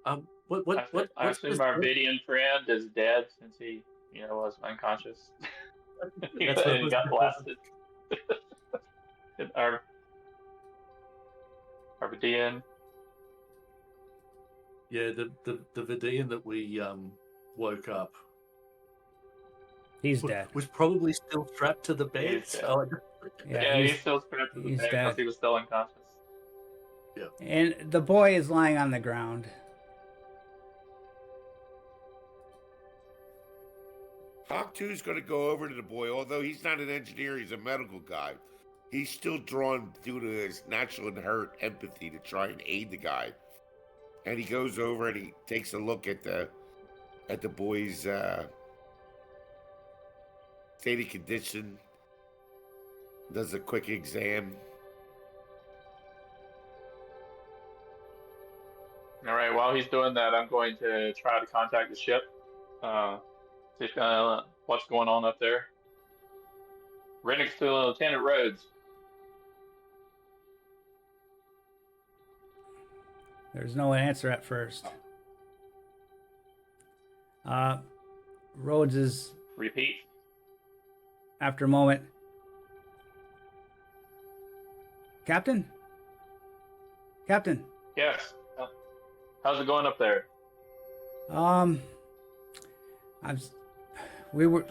our I assume our Vidian friend is dead since he, was unconscious. He got blasted. our Vidian. Yeah, the Vidian that we woke up He's dead. was probably still strapped to the bed. He's dead. So Yeah, he's still strapped to the bed because he was still unconscious. yeah. And the boy is lying on the ground. Hawk 2 is going to go over to the boy, although he's not an engineer, he's a medical guy. He's still drawn due to his natural inherent empathy to try and aid the guy. And he goes over and he takes a look at the boy's state of condition, does a quick exam. All right, while he's doing that, I'm going to try to contact the ship. See what's going on up there. Rennick's to Lieutenant Rhodes. There's no answer at first. Rhodes is, Repeat. after a moment, Captain? Captain? Yes. How's it going up there? We were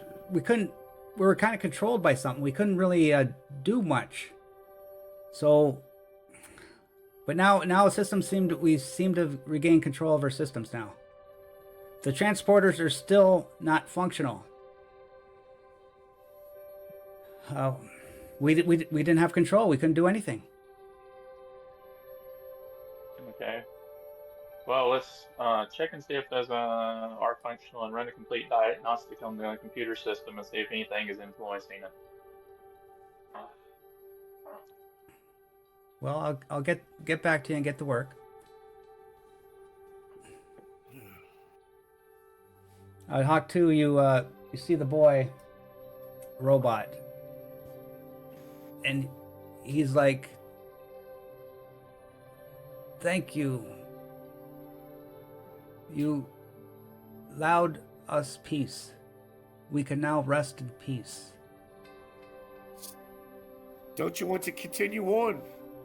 kind of controlled by something. We couldn't really do much. So, but now the system we seem to regain control of our systems now. The transporters are still not functional. We didn't have control. We couldn't do anything. Okay. Well, let's check and see if those are functional and run a complete diagnostic on the computer system and see if anything is influencing it. Well, I'll get back to you and get to work. Hawk 2, you see the boy robot, and he's like, "Thank you. You allowed us peace. We can now rest in peace." Don't you want to continue on?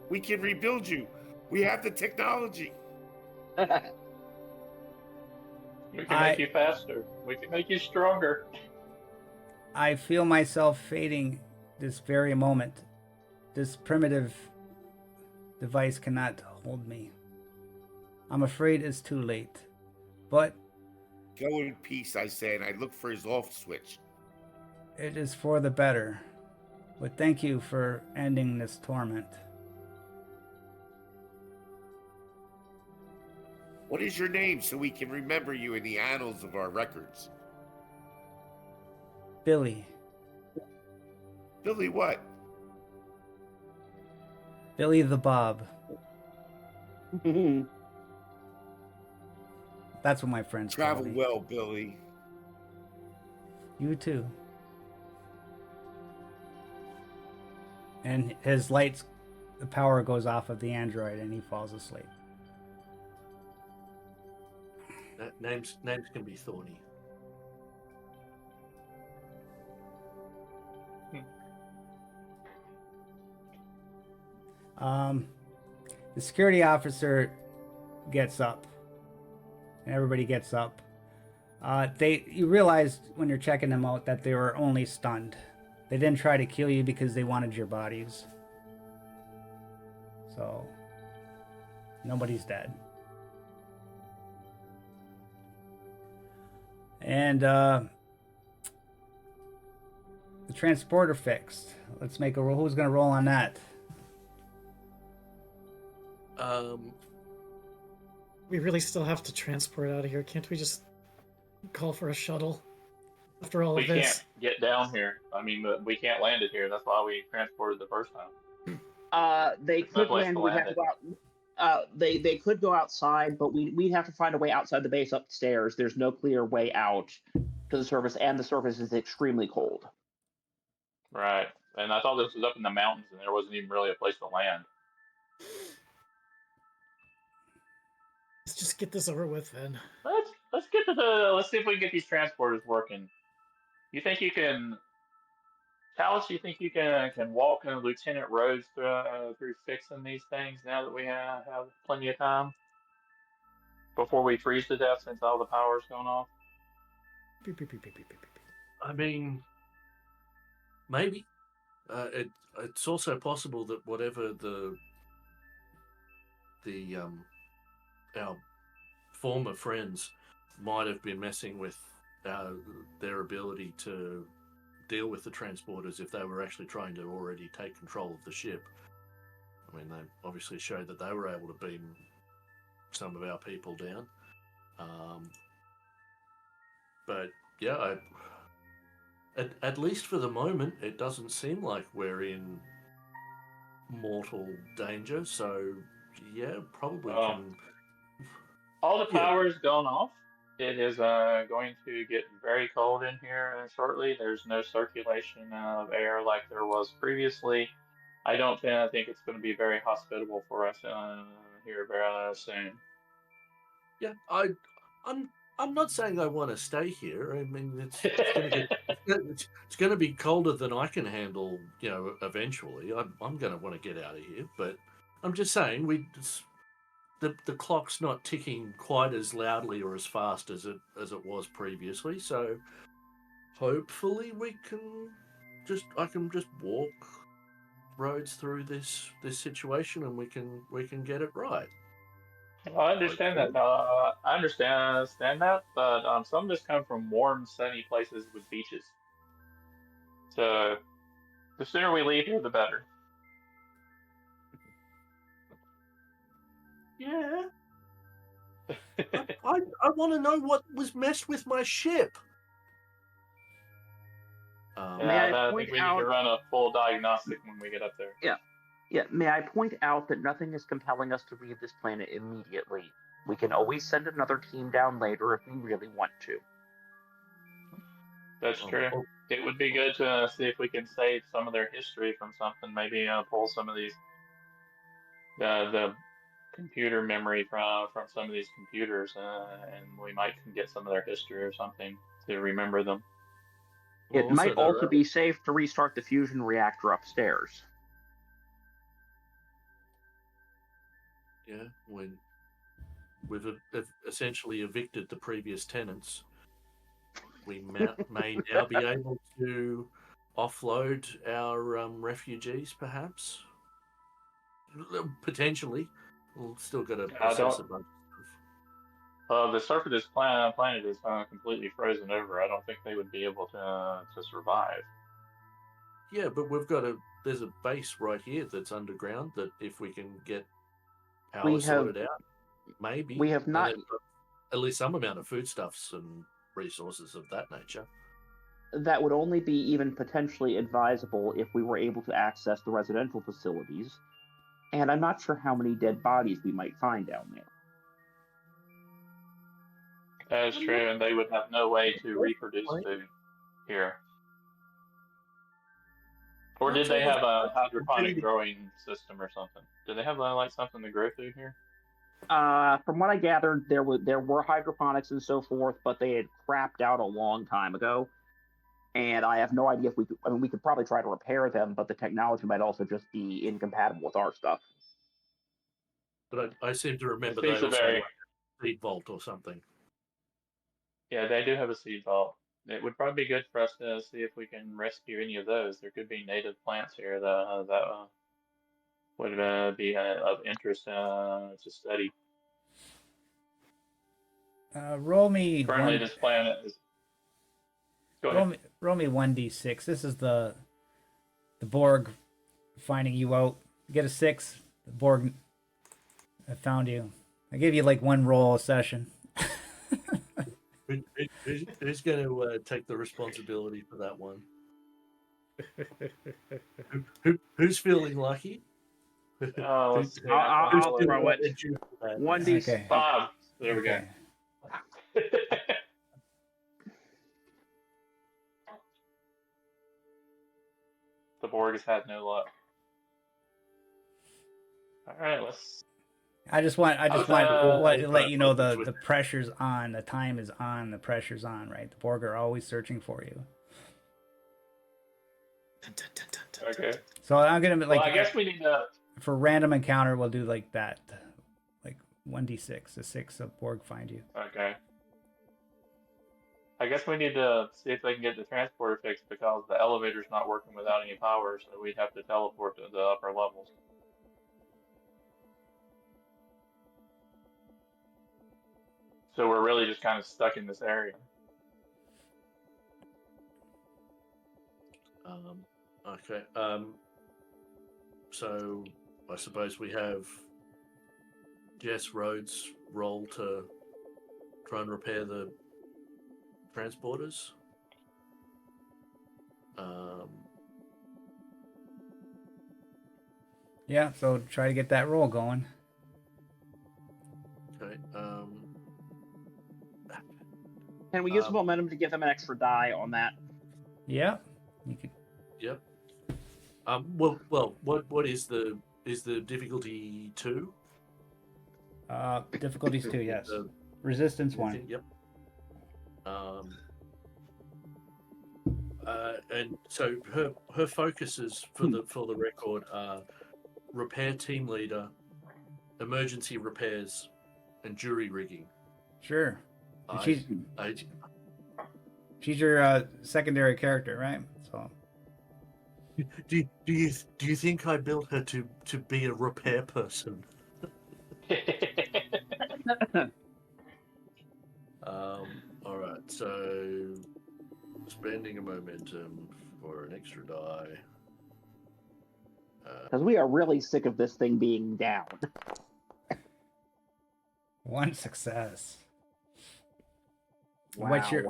We can rebuild you. We have the technology. We can make you faster. We can make you stronger. I feel myself fading this very moment. This primitive device cannot hold me. I'm afraid it's too late. But go in peace, I say, and I look for his off switch. It is for the better. But thank you for ending this torment. What is your name so we can remember you in the annals of our records? Billy. Billy what? Billy the Bob. That's what my friends Travel call me. well, Billy. You too. And his lights, the power goes off of the android and he falls asleep. Names can be thorny. The security officer gets up, and everybody gets up. You realized when you're checking them out that they were only stunned. They didn't try to kill you because they wanted your bodies. So nobody's dead. And the transporter fixed. Let's make a roll. Who's going to roll on that? We really still have to transport out of here. Can't we just call for a shuttle after all of this? We can't get down here. I mean, we can't land it here. That's why we transported the first time. They could land. We have to go out. They could go outside, but we have to find a way outside the base upstairs. There's no clear way out to the surface, and the surface is extremely cold. Right. And I thought this was up in the mountains, and there wasn't even really a place to land. Let's just get this over with then. Let's see if we can get these transporters working. You think you can, Talus? You think you can walk Lieutenant Rhodes through fixing these things now that we have plenty of time before we freeze to death since all the power's going off? Beep, beep, beep, beep, beep, beep, beep. I mean, maybe. It's also possible that whatever the our former friends might have been messing with their ability to deal with the transporters if they were actually trying to already take control of the ship. I mean, they obviously showed that they were able to beam some of our people down. But yeah, at least for the moment, it doesn't seem like we're in mortal danger. So yeah, probably can. All the Yeah. power's gone off. It is going to get very cold in here shortly. There's no circulation of air like there was previously. I don't think it's going to be very hospitable for us here very soon. Yeah, I'm not saying I want to stay here. I mean, it's going to get it's going to be colder than I can handle. You know, eventually, I'm going to want to get out of here. But I'm just saying, the clock's not ticking quite as loudly or as fast as it was previously. So hopefully, I can just walk roads through this situation, and we can get it right. Well, I understand that. I understand that, but some of this come from warm, sunny places with beaches. So the sooner we leave here, the better. Yeah. I want to know what was messed with my ship. May I I point think we need to out- run a full diagnostic when we get up there. Yeah, may I point out that nothing is compelling us to leave this planet immediately. We can always send another team down later if we really want to. That's true. It would be good to see if we can save some of their history from something. Maybe pull some of these the computer memory from some of these computers, and we might can get some of their history or something to remember them. It might also be safe to restart the fusion reactor upstairs. Yeah, when we've essentially evicted the previous tenants, we may now be able to offload our refugees, perhaps. Potentially, we'll still got to assess a bunch of stuff. The surface of this planet is completely frozen over. I don't think they would be able to survive. Yeah, but there's a base right here that's underground that if we can get power sorted out, maybe we have not and got at least some amount of foodstuffs and resources of that nature. That would only be even potentially advisable if we were able to access the residential facilities, and I'm not sure how many dead bodies we might find down there. That is true, and they would have no way to reproduce food here. Or did they have a hydroponic growing system or something? Did they have like something to grow food here? From what I gathered, there were hydroponics and so forth, but they had crapped out a long time ago. And I have no idea if we could. I mean, we could probably try to repair them, but the technology might also just be incompatible with our stuff. But I seem to remember These they are also very- had a seed vault or something. Yeah, they do have a seed vault. It would probably be good for us to see if we can rescue any of those. There could be native plants here that would be of interest to study. Roll me Currently, one. this planet is. Go ahead. Roll me 1d6. This is the Borg finding you out. Get a 6. The Borg have found you. I give you like one roll a session. Who's going to take the responsibility for that one? Who's feeling lucky? I'll throw it. 1d6. Okay. Bob. There we go. The Borg has had no luck. All right, let's I just want was, to let you know focus the with- pressure's on, the time is on, the pressure's on, right? The Borg are always searching for you. Dun, dun, dun, dun, dun, Okay. dun. So I'm gonna Well, I guess we need to. for random encounter we'll do like that, like 1d6, the 6 of Borg find you. Okay. I guess we need to see if they can get the transporter fixed because the elevator's not working without any power, so we'd have to teleport to the upper levels. So we're really just kind of stuck in this area. Okay. So I suppose we have Jess Rhodes roll to try and repair the transporters. Yeah, so try to get that roll going. Okay. Can we use momentum to give them an extra die on that? Yeah, you could. Yep. Well. What is the difficulty 2? Difficulties 2, yes. The- Resistance 1. Yep. And so her focuses for the record are repair team leader, emergency repairs, and jury rigging. Sure. I- She's I- she's your secondary character, right? So do you think I built her to be a repair person? All right. So spending a momentum for an extra die. Because we are really sick of this thing being down. 1 success. Wow. What's your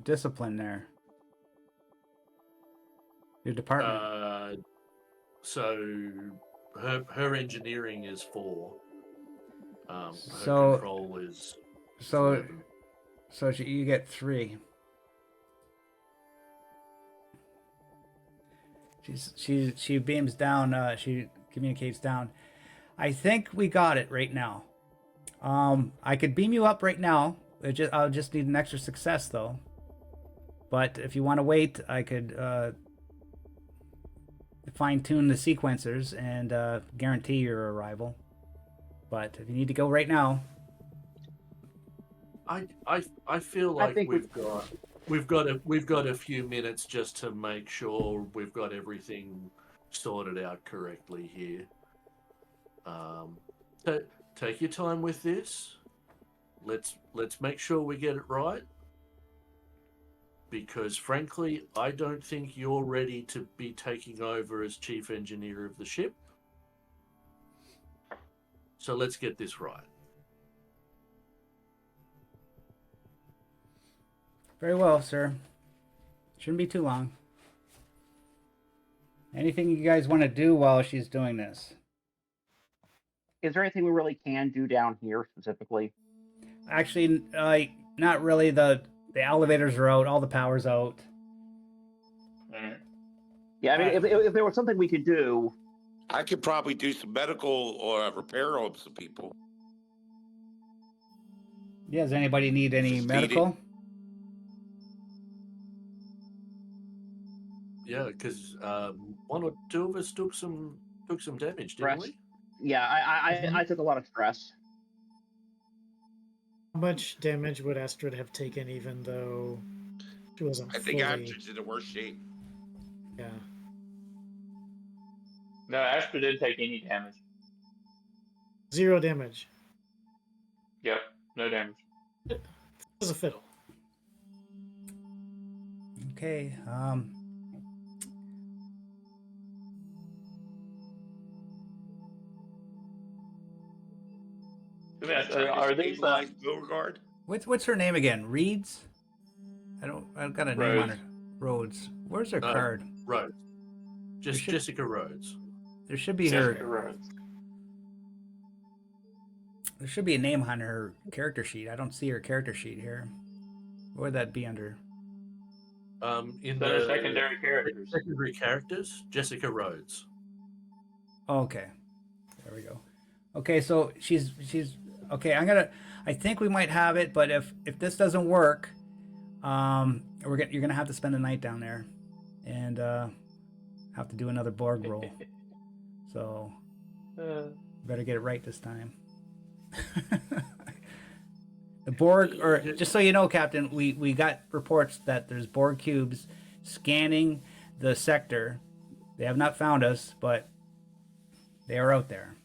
discipline there? Your department. So her engineering is 4. Her So- control is so 11. so you get 3. She beams down. She communicates down. I think we got it right now. I could beam you up right now. I'll just need an extra success though. But if you want to wait, I could fine tune the sequencers and guarantee your arrival. But if you need to go right now, I feel like think we've got a few minutes just to make sure we've got everything sorted out correctly here. Take your time with this. Let's make sure we get it right. Because frankly, I don't think you're ready to be taking over as chief engineer of the ship. So let's get this right. very well, sir. Shouldn't be too long. Anything you guys want to do while she's doing this? Is there anything we really can do down here specifically? Actually, not really. The elevators are out. All the power's out. Yeah, I mean, if there was something we could do, I could probably do some medical or repair on some people. Yeah, does anybody need any Just medical? Yeah, because one or two of us took some damage, didn't Rest. we? yeah, I took a lot of stress. How much damage would Astrid have taken, even though she wasn't I think fully... Astrid's in the worst shape. Yeah. No, Astrid didn't take any damage. 0 damage. Yep, no damage. It was a fiddle. Okay. Let me ask, are these stabilize Beauregard? What's her name again? Reeds? I've got a name on her. Rhodes. Where's her card? Rhodes. Just should- Jessica Rhodes. There should be Jessica her. Rhodes? There should be a name on her character sheet. I don't see her character sheet here. What would that be under? In They're the secondary characters. secondary characters, Jessica Rhodes. Okay, there we go. Okay, so she's okay. I think we might have it, but if this doesn't work, you're gonna have to spend the night down there, and have to do another Borg roll. So better get it right this time. The Borg, or just so you know, Captain, we got reports that there's Borg cubes scanning the sector. They have not found us, but they are out there.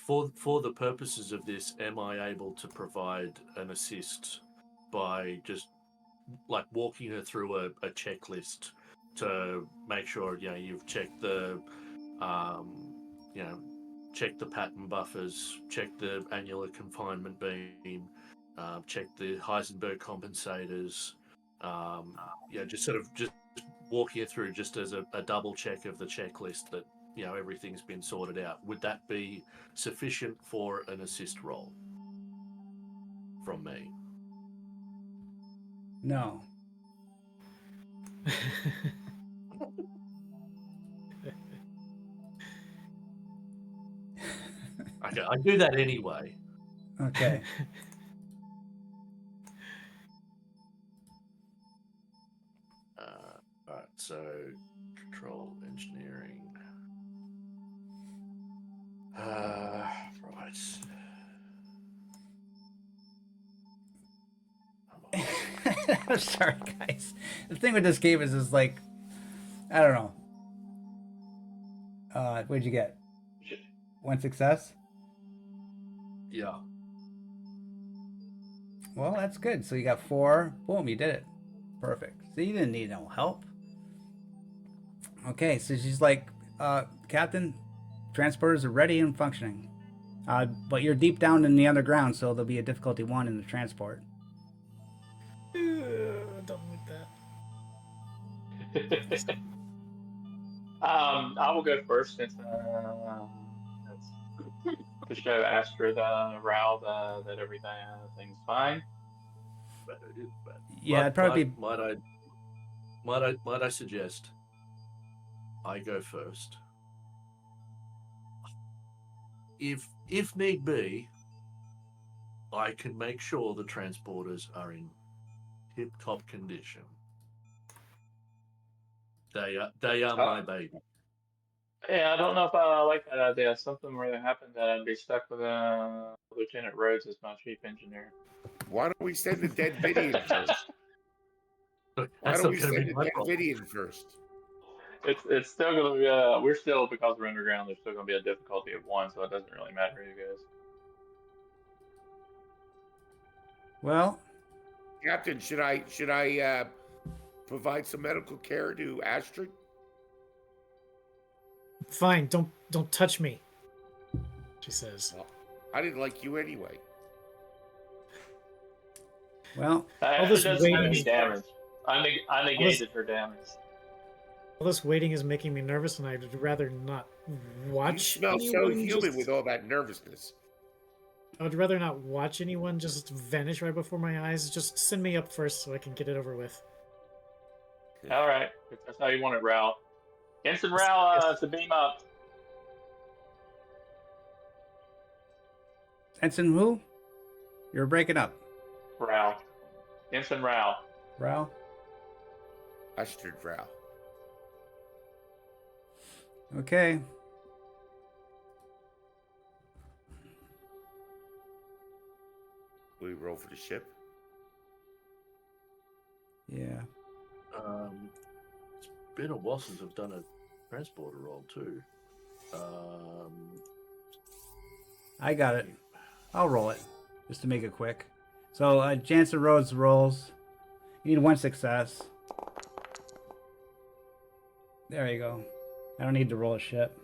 For the purposes of this, am I able to provide an assist by just like walking her through a checklist to make sure you've checked the check the pattern buffers, check the annular confinement beam, check the Heisenberg compensators. Just sort of just walking it through just as a double check of the checklist that everything's been sorted out. Would that be sufficient for an assist roll from me? No. Okay, I do that anyway. Okay. Alright, so control engineering. Right. I'm sorry, guys. The thing with this game is like, I don't know. What'd you get? 1 success? Yeah. Well, that's good. So you got 4. Boom, you did it. Perfect. So you didn't need no help. Okay, so she's like, Captain, transporters are ready and functioning. But you're deep down in the underground, so there'll be a difficulty 1 in the transport. Done with that. I will go first since that's to show Astrid Ralph that everything's fine. Yeah, it'd probably be. Might I suggest I go first? If need be, I can make sure the transporters are in tip-top condition. They are my baby. Yeah, I don't know if I like that idea. If something were to happen, that I'd be stuck with Lieutenant Rhodes as my chief engineer. Why don't we send the dead Vidian first? Why don't we send the dead Vidian first? It's still gonna be we're still, because we're underground, there's still gonna be a difficulty of 1, so it doesn't really matter to you guys. Well, Captain, should I provide some medical care to Astrid? Fine, don't touch me, she says. Well, I didn't like you anyway. well, all this doesn't waiting have any is- damage. I negated her damage. All this waiting is making me nervous, and I'd rather not watch. You smell so anyone human just- with all that nervousness. I would rather not watch anyone just vanish right before my eyes. Just send me up first so I can get it over with. All right, if that's how you want it, Ralph. Ensign Ralph to beam up. Ensign who? You're breaking up. Ralph. Ensign Ralph. Ral? Astrid Rao. Okay. We roll for the ship. Yeah. It's been a while since I've done a transporter roll too. I got it. I'll roll it, just to make it quick. So, Jansen Rhodes rolls. You need 1 success. There you go. I don't need to roll a ship.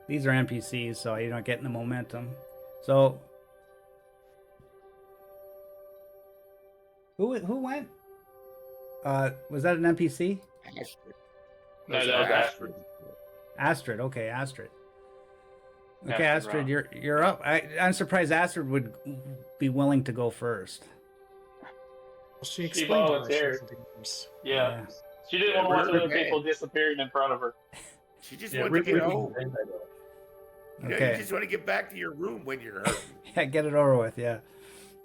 These are NPCs, so you're not getting the momentum. So, who went? Was that an NPC? Astrid. No, that was Astrid. Astrid. Okay, Astrid. Okay, Astrid, Astrid, you're up. I'm surprised Astrid would be willing to go first. Well, she She explained to us volunteered. she was Yeah. She didn't Yeah, want to watch we're other people disappearing in front of her. She just Yeah, wanted to get ripping home. the Band-Aid off. You know, Okay. you just want to get back to your room when you're hurt. Yeah, get it over with. Yeah.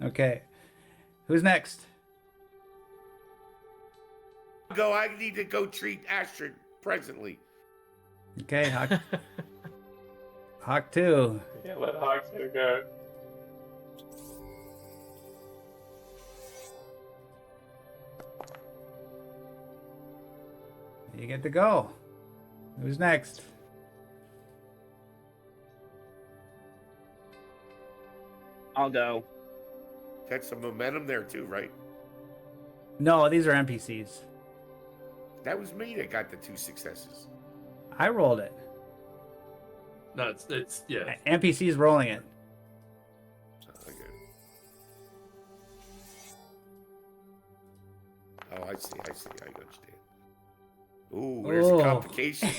Okay. Who's next? I need to go treat Astrid presently. Okay, Hawk 2. Yeah, let Hawk 2 go. You get to go. Who's next? I'll go. Got some momentum there too, right? No, these are NPCs. That was me that got the 2 successes. I rolled it. No, it's yeah. NPC's rolling it. Okay. Oh, I see. I understand. Ooh, there's a Oh. complication.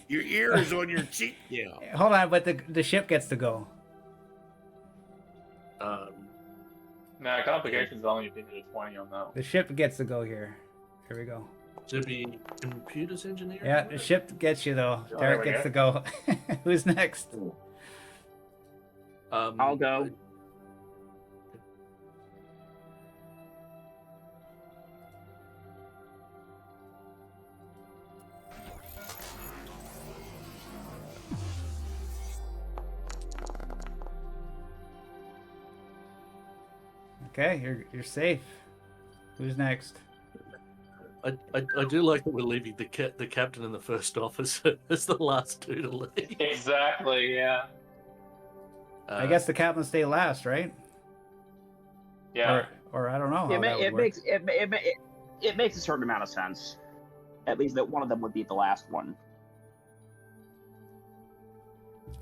Your ear is on your cheek now. Hold on, but the ship gets to go. Nah, complications only if you hit a 20 on that. The ship gets to go here. Here we go. To be computers engineer. Yeah, the ship gets you though. Oh, Derek there we gets to go. Who's next? I'll go. Okay, you're safe. Who's next? I do like that we're leaving the captain and the first officer as the last 2 to leave. Exactly, yeah. I guess the captain stay last, right? Yeah. Or I don't know how It, that would work. makes it makes a certain amount of sense. At least that one of them would be the last one.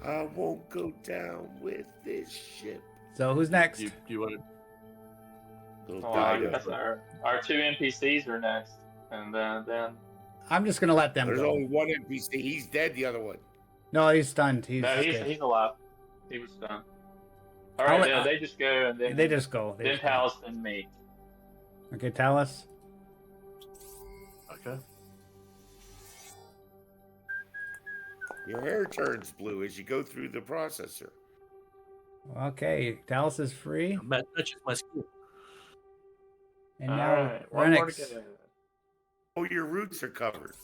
I won't go down with this ship. So who's next? You want to? Little Well, I Dido. guess our 2 NPCs are next. And then I'm just gonna let them There's go. only one NPC. He's dead. The other one. No, he's stunned. He's no, good. he's alive. He was done. All I'll right, let- yeah, they just go and then They just go. They then just go. Talos and me. Okay, Talos. Okay. Your hair turns blue as you go through the processor. Okay, Talos is free, Matches my skill. and All now right, one more to Renix. go. Oh, your roots are covered.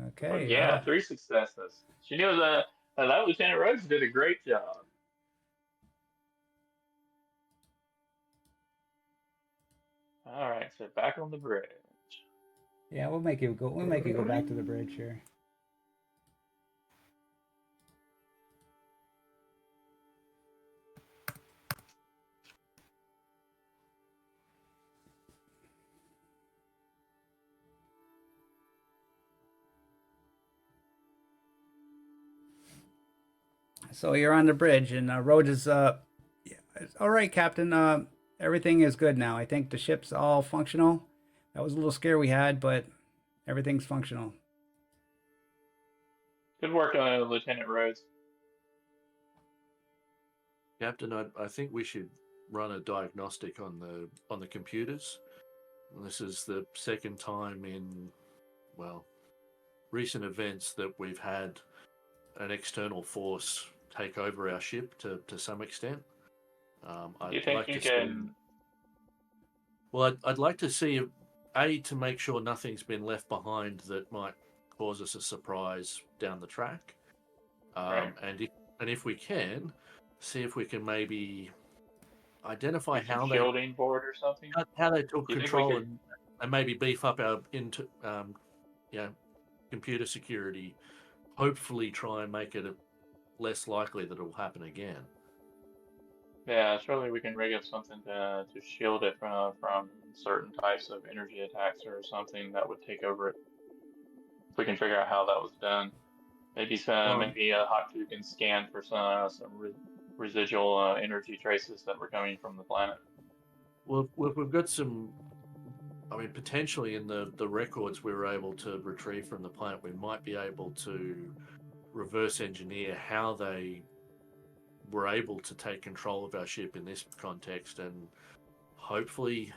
Okay. Yeah, 3 successes. She knew that Lieutenant Rhodes did a great job. All right, so back on the bridge. Yeah, we'll make you go. We'll make you go back to the bridge here. So you're on the bridge, and Rhodes is yeah, all right, Captain. Everything is good now. I think the ship's all functional. That was a little scare we had, but everything's functional. Good work, Lieutenant Rhodes. Captain, I think we should run a diagnostic on the computers. This is the second time in, well, recent events that we've had an external force take over our ship to some extent. Do you think you can? Well, I'd like to see to make sure nothing's been left behind that might cause us a surprise down the track, Right. and if we can, see if we can maybe identify Use some how they shielding board or something? how they took Do you think we control could- and maybe beef up our computer security. Hopefully, try and make it less likely that it will happen again. Yeah, surely we can rig up something to shield it from certain types of energy attacks or something that would take over it. If we can figure out how that was done, maybe Hawk 2 can scan for some residual energy traces that were coming from the planet. Well, we've got some. I mean, potentially in the records we were able to retrieve from the planet, we might be able to reverse engineer how they we're able to take control of our ship in this context, and hopefully,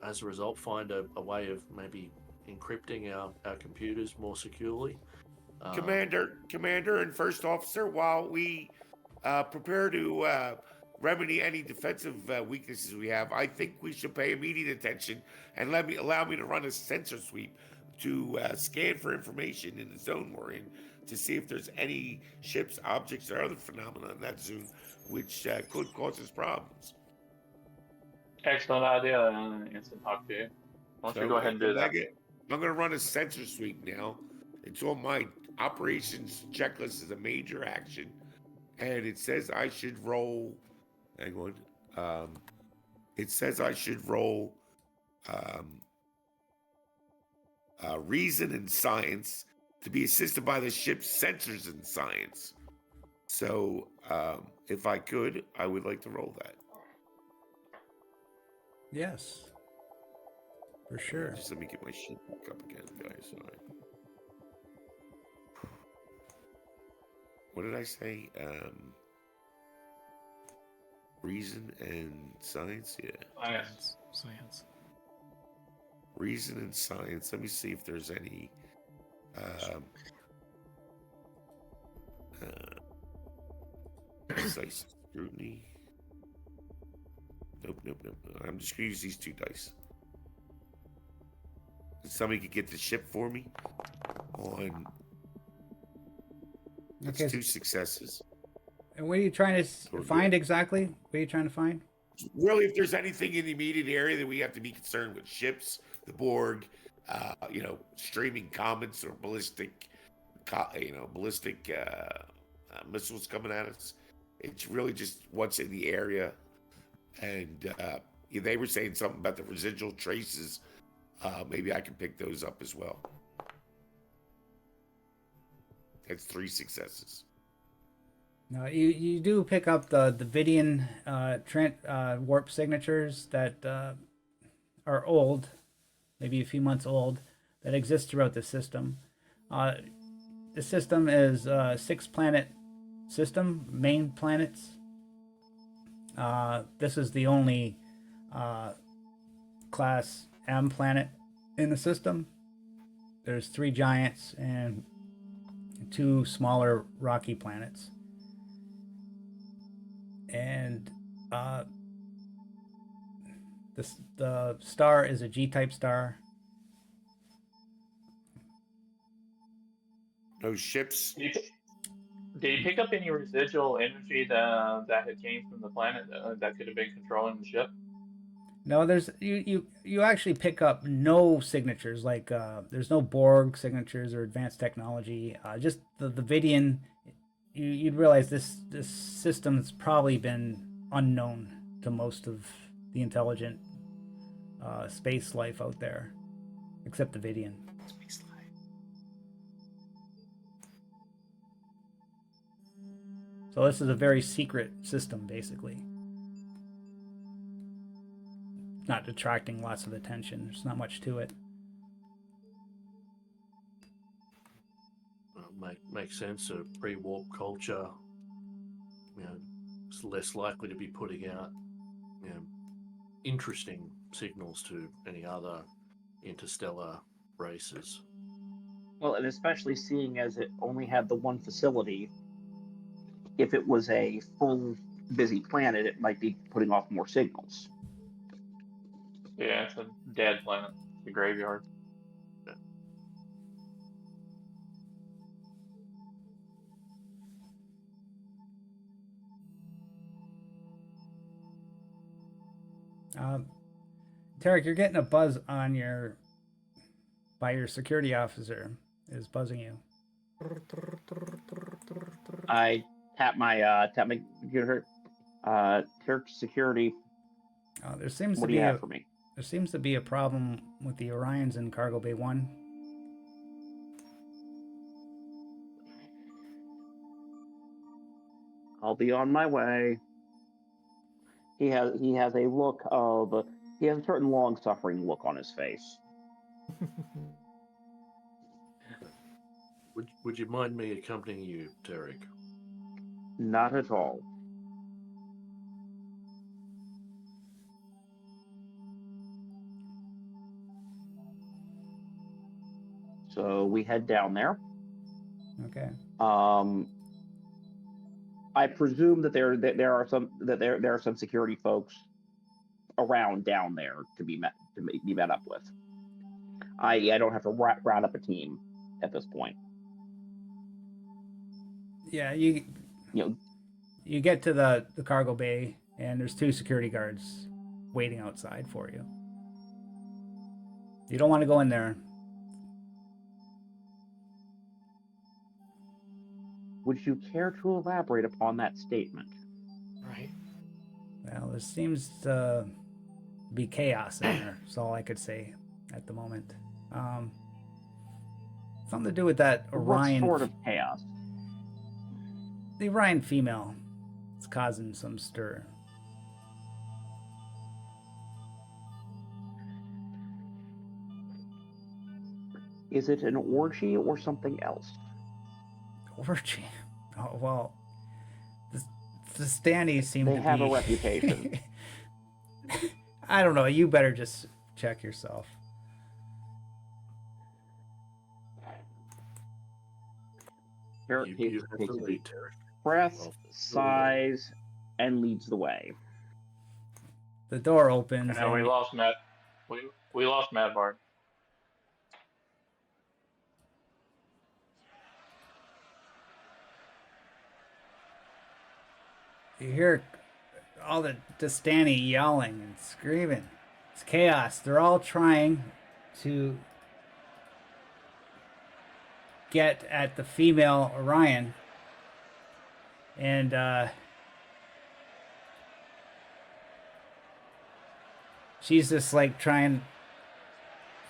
as a result, find a way of maybe encrypting our computers more securely. Commander, and first officer, while we prepare to remedy any defensive weaknesses we have, I think we should pay immediate attention and allow me to run a sensor sweep to scan for information in the zone we're in to see if there's any ships, objects, or other phenomena in that zone which could cause us problems. Excellent idea, Instant Hawk 2. Why don't you go ahead and do that? I'm going to run a sensor sweep now. It's on my operations checklist as a major action, and it says I should roll. Hang on. It says I should roll reason and science to be assisted by the ship's sensors in science. So, if I could, I would like to roll that. Yes. For sure. Just let me get my shit back up again, guys. All right. What did I say? Reason and science? Yeah. Science. Reason and science. Let me see if there's any precise scrutiny. Nope. I'm just gonna use these 2 dice. Somebody could get the ship for me on. That's Okay. 2 successes. And what are you trying to find exactly? What are you trying to find? Really, if there's anything in the immediate area that we have to be concerned with, ships, the Borg, streaming comets or ballistic missiles coming at us. It's really just what's in the area. And they were saying something about the residual traces. Maybe I can pick those up as well. That's 3 successes. No, you do pick up the Vidian warp signatures that are old, maybe a few months old, that exist throughout the system. The system is a 6-planet system, main planets. This is the only class M planet in the system. There's 3 giants and 2 smaller rocky planets. And the star is a G-type star. No ships. Did you pick up any residual energy that had came from the planet that could have been controlling the ship? No, there's you actually pick up no signatures, like there's no Borg signatures or advanced technology. Just the Vidian. You'd realize this system has probably been unknown to most of the intelligent space life out there, except the Vidian. Space life. So this is a very secret system, basically. Not attracting lots of attention. There's not much to it. Makes sense. A pre-warp culture, is less likely to be putting out, interesting signals to any other interstellar races. Well, and especially seeing as it only had the one facility, if it was a full busy planet, it might be putting off more signals. Yeah, it's a dead planet. It's a graveyard. Tarek, you're getting a buzz on by your security officer is buzzing you. I tap my computer. Turk security. There seems What to do be you have for me? There seems to be a problem with the Orions in Cargo Bay 1. I'll be on my way. He has a look of he has a certain long-suffering look on his face. Would you mind me accompanying you, Tarek? Not at all. So we head down there. Okay. I presume that there are some security folks around down there to be met up with. I don't have to round up a team at this point. Yeah, You know, you get to the cargo bay, and there's 2 security guards waiting outside for you. You don't want to go in there. would you care to elaborate upon that statement? Right. Well, there seems to be chaos in there. That's all I could say at the moment. Something to do with that Orion. What sort of chaos? The Orion female. It's causing some stir. Is it an orgy or something else? Orgy. Oh, well, the Stannies seem They to have be... a reputation. I don't know. You better just check yourself. Eric You takes have to a lead, deep Tarek. breath, Well, sighs, and leads the way. The door opens. And we lost Matt. We lost Matt Bard. You hear all the Stanny yelling and screaming. It's chaos. They're all trying to get at the female Orion. And she's just like trying.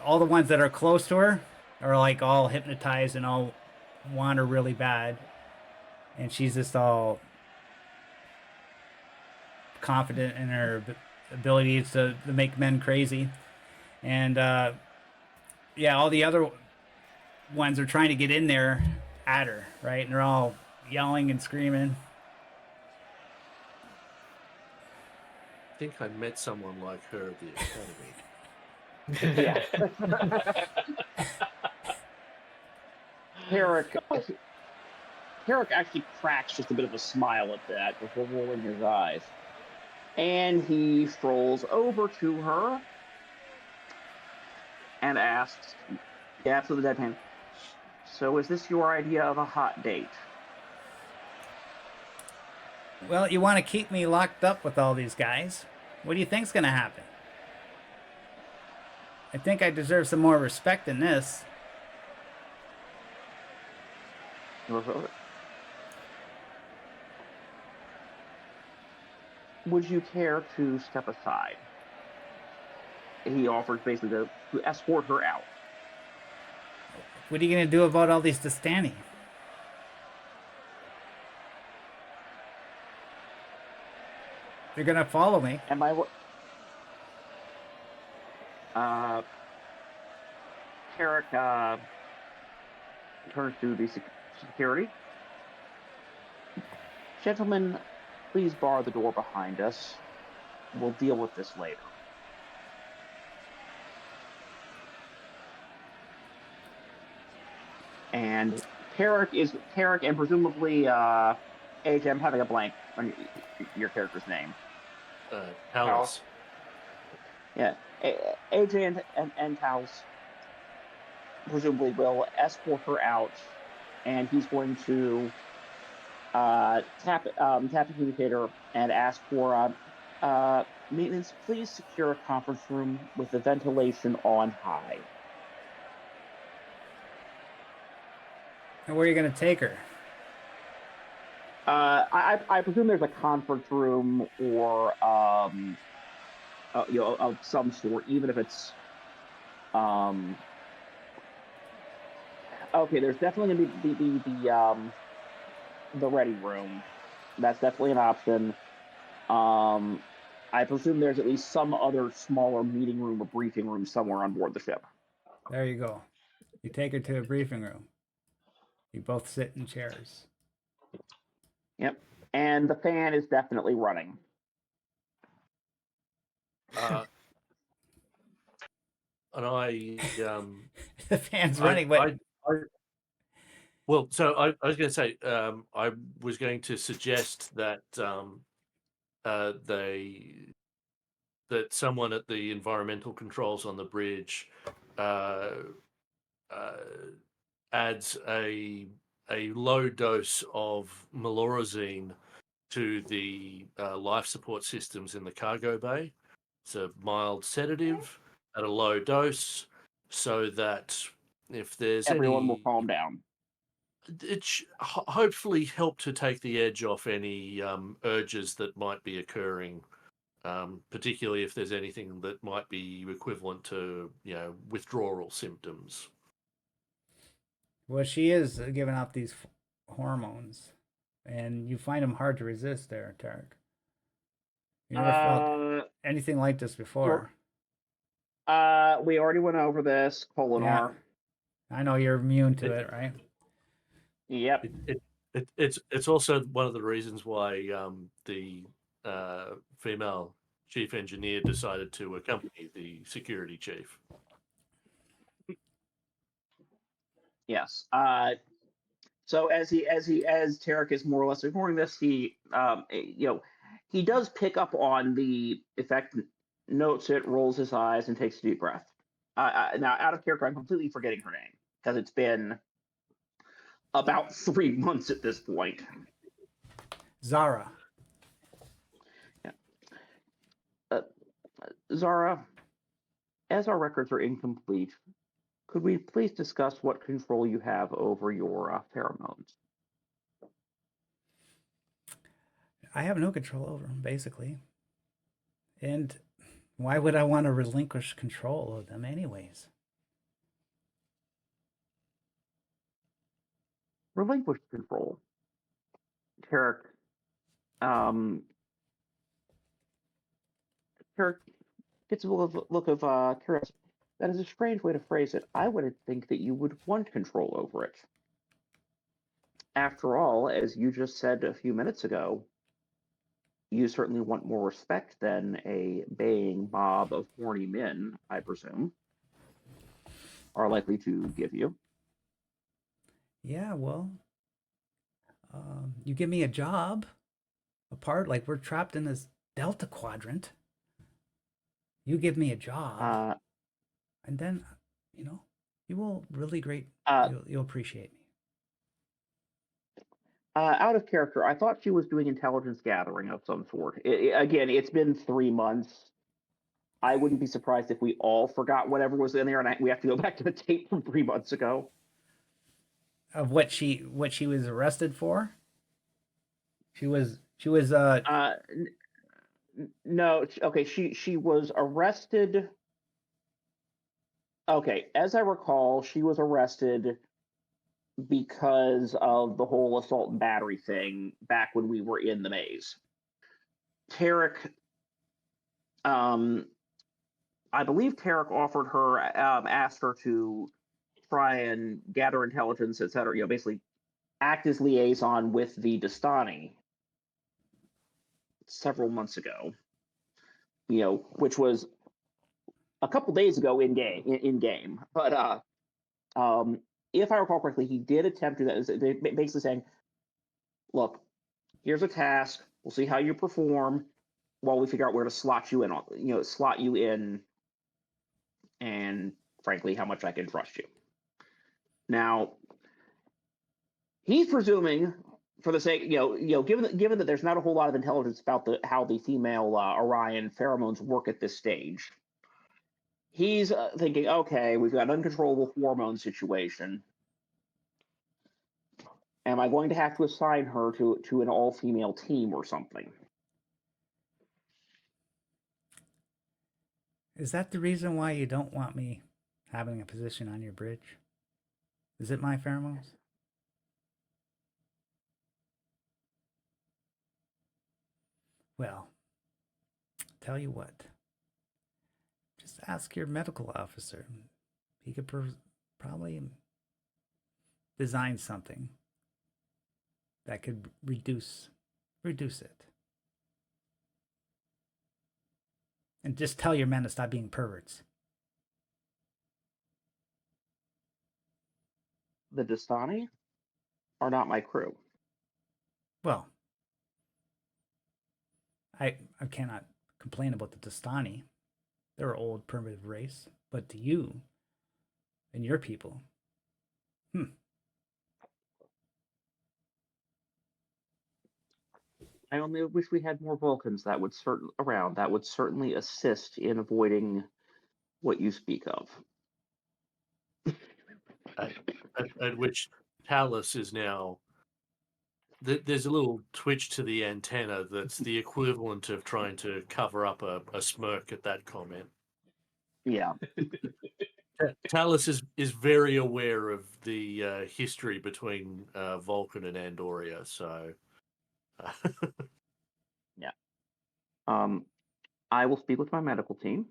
All the ones that are close to her are like all hypnotized and all want her really bad. And she's just all confident in her abilities to make men crazy. And yeah, all the other ones are trying to get in there at her, right? And they're all yelling and screaming. I think I met someone like her at the academy. Yeah. Herrick actually cracks just a bit of a smile at that before rolling his eyes. And he strolls over to her and asks, gaps with the deadpan, so is this your idea of a hot date? Well, you want to keep me locked up with all these guys? What do you think's going to happen? I think I deserve some more respect than this. Would you care to step aside? He offers basically to escort her out. What are you going to do about all these Dastani? They're going to follow me. Am I... Herrick turns to the security. Gentlemen, please bar the door behind us. We'll deal with this later. And Tarek and presumably AJ, I'm having a blank on your character's name. Palace. Yeah, AJ and Taos presumably will escort her out, and he's going to tap the communicator and ask for maintenance. Please secure a conference room with the ventilation on high. And where are you going to take her? I presume there's a conference room or of some sort, even if it's okay. There's definitely going to be the ready room. That's definitely an option. I presume there's at least some other smaller meeting room or briefing room somewhere on board the ship. There you go. You take her to a briefing room. You both sit in chairs. Yep. And the fan is definitely running. And I The fan's running, but Well, so I was going to say, I was going to suggest that that someone at the environmental controls on the bridge uh, adds a low dose of melorazine to the life support systems in the cargo bay. It's a mild sedative at a low dose, so that if there's Everyone will any, calm down. it hopefully help to take the edge off any urges that might be occurring, particularly if there's anything that might be equivalent to, withdrawal symptoms. well, she is giving off these hormones, and you find them hard to resist there, Tarek. You never felt anything like this before. We already went over this. Colinar. Yeah. I know you're immune to it, right? Yep. It's also one of the reasons why the female chief engineer decided to accompany the security chief. Yes. So as Tarek is more or less ignoring this, he he does pick up on the effect, notes it, rolls his eyes, and takes a deep breath. Now, out of character, I'm completely forgetting her name because it's been about 3 months at this point. Zara. Yeah. Zara, as our records are incomplete, could we please discuss what control you have over your pheromones? I have no control over them, basically. And why would I want to relinquish control of them anyways? Relinquish control. Tarek, Tarek gets a look of curiosity. That is a strange way to phrase it. I would think that you would want control over it. After all, as you just said a few minutes ago, you certainly want more respect than a baying mob of horny men, I presume, are likely to give you. Yeah, well, you give me a job, like we're trapped in this Delta Quadrant. You give me a job, and then, you will really you'll appreciate me. Out of character, I thought she was doing intelligence gathering of some sort. Again, it's been 3 months. I wouldn't be surprised if we all forgot whatever was in there, and we have to go back to the tape from 3 months ago. Of what she was arrested for? She was no, okay, she was arrested. Okay, as I recall, she was arrested because of the whole assault and battery thing back when we were in the maze. Tarek, I believe Tarek offered her, asked her to try and gather intelligence, etc. Basically act as liaison with the Dastani several months ago. Which was a couple days ago in game. But if I recall correctly, he did attempt to that, basically saying, "Look, here's a task. We'll see how you perform while we figure out where to slot you in, and frankly, how much I can trust you." Now, he's presuming, for the sake, given that there's not a whole lot of intelligence about how the female Orion pheromones work at this stage, he's thinking, okay, we've got an uncontrollable hormone situation. Am I going to have to assign her to an all-female team or something? Is that the reason why you don't want me having a position on your bridge? Is it my pheromones? Well, tell you what. Just ask your medical officer. He could probably design something that could reduce it. And just tell your men to stop being perverts. the Dastani are not my crew. Well, I cannot complain about the Dastani. They're an old primitive race, but to you and your people, I only wish we had more Vulcans that would around. That would certainly assist in avoiding what you speak of. At which Talus is now. There's a little twitch to the antenna that's the equivalent of trying to cover up a smirk at that comment. Yeah. Talus is very aware of the history between Vulcan and Andoria, so. Yeah. I will speak with my medical team,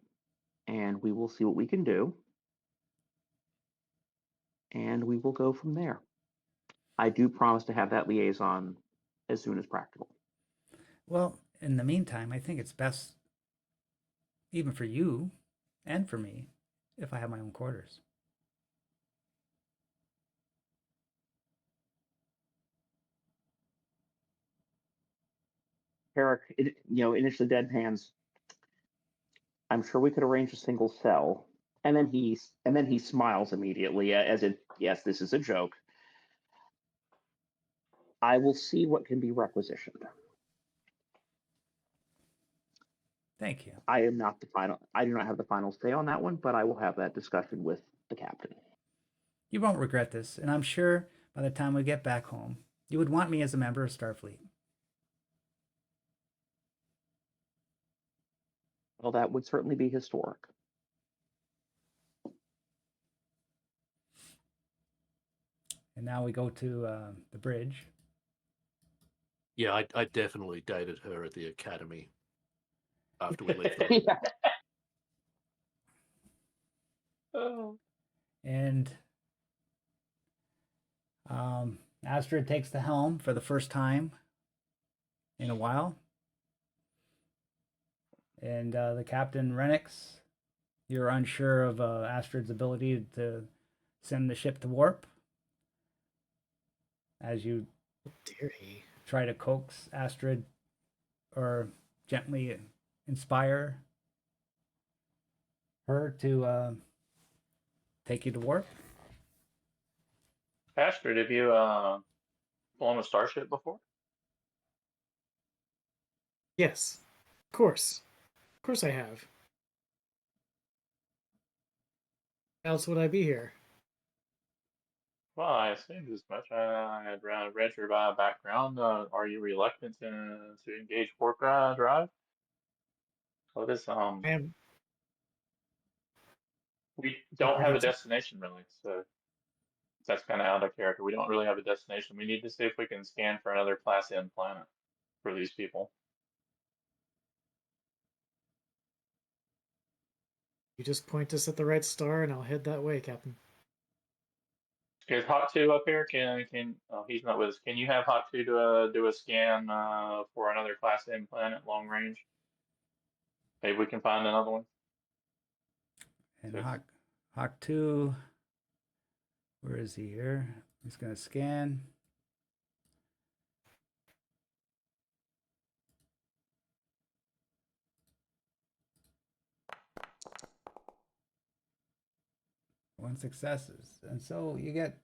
and we will see what we can do, and we will go from there. I do promise to have that liaison as soon as practical. well, in the meantime, I think it's best, even for you and for me, if I have my own quarters. Herrick, initially dead hands. I'm sure we could arrange a single cell, and then he smiles immediately, as if, yes, this is a joke. I will see what can be requisitioned. Thank you. I am not the final. I do not have the final say on that one, but I will have that discussion with the captain. You won't regret this, and I'm sure by the time we get back home, you would want me as a member of Starfleet. Well, that would certainly be historic. And now we go to the bridge. Yeah, I definitely dated her at the academy after we left. Yeah. And Astrid takes the helm for the first time in a while. And the captain, Renix, you're unsure of Astrid's ability to send the ship to warp. As you Dear he. try to coax Astrid or gently inspire her to take you to warp. Astrid, have you flown a starship before? Yes. Of course. Of course I have. How else would I be here? Well, I assumed as much. I had read your background. Are you reluctant to engage warp drive? Well, this I am we don't have ready a to. destination really, so that's kind of out of character. We don't really have a destination. We need to see if we can scan for another Class M planet for these people. You just point us at the right star and I'll head that way, Captain. Is Hawk 2 up here? Can oh, he's not with us. Can you have Hawk 2 do a scan for another Class M planet long range? Maybe we can find another one. And So- Hawk 2, where is he here? He's going to scan. One successes. And so you get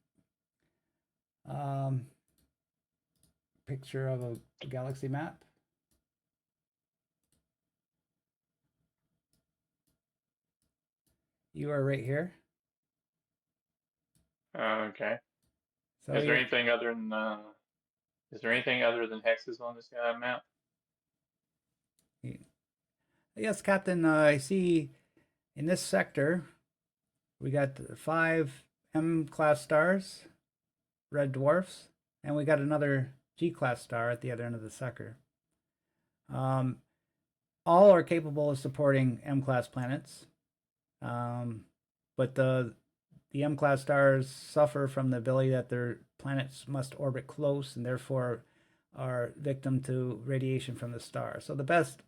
picture of a galaxy map. You are right here. Okay. So Is there anything other than hexes on this map? Yes, Captain. I see in this sector we got 5 M-class stars, red dwarfs, and we got another G-class star at the other end of the sector. All are capable of supporting M-class planets, but the M-class stars suffer from the ability that their planets must orbit close and therefore are victim to radiation from the star. So the best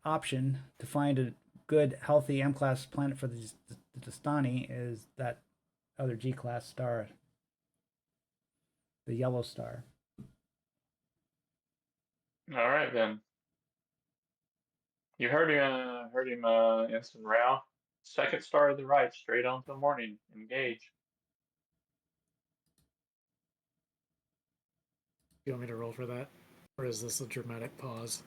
option to find a good, healthy M-class planet for the Dastani is that other G-class star, the yellow star. All right then. You heard him, Ensign Rao. Second star to the right, straight on to the morning. Engage. You want me to roll for that? Or is this a dramatic pause?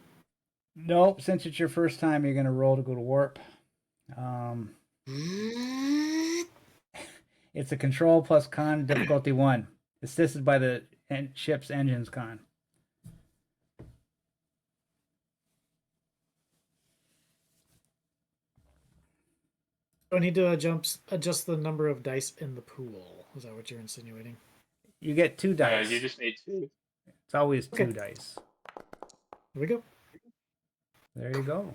Nope, since it's your first time, you're going to roll to go to warp. It's a control plus con difficulty 1, assisted by the ship's engines con. Do I need to adjust the number of dice in the pool? Is that what you're insinuating? You get 2 dice. You just need 2. It's always 2 Okay. dice. Here we go. There you go.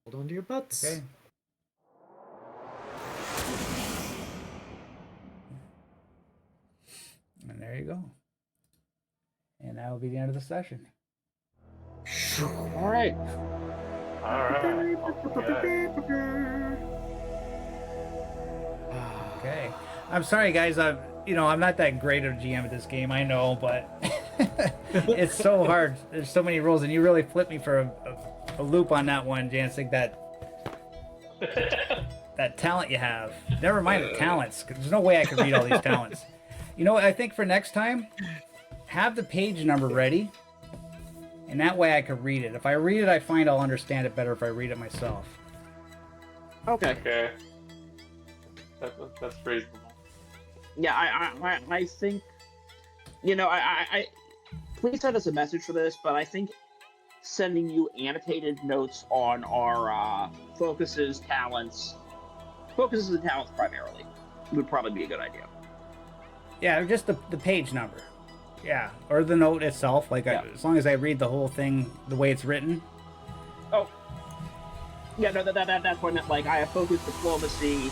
Hold on to your butts. Okay. And there you go. And that will be the end of the session. All right. All right. Okay. I'm sorry, guys. I'm not that great of a GM at this game. I know, but it's so hard. There's so many rules, and you really flipped me for a loop on that one, Jansig. That talent you have. Never mind the talents. 'Cause there's no way I could read all these talents. You know what? I think for next time, have the page number ready, and that way I could read it. If I read it, I find I'll understand it better if I read it myself. Okay. Okay. That's reasonable. Yeah, I think, I please send us a message for this, but I think sending you annotated notes on our focuses and talents primarily would probably be a good idea. Yeah, just the page number. Yeah, or the note itself. Like, Yeah. as long as I read the whole thing the way it's written. Oh, yeah, no, that's what I meant. Like, I have focus diplomacy.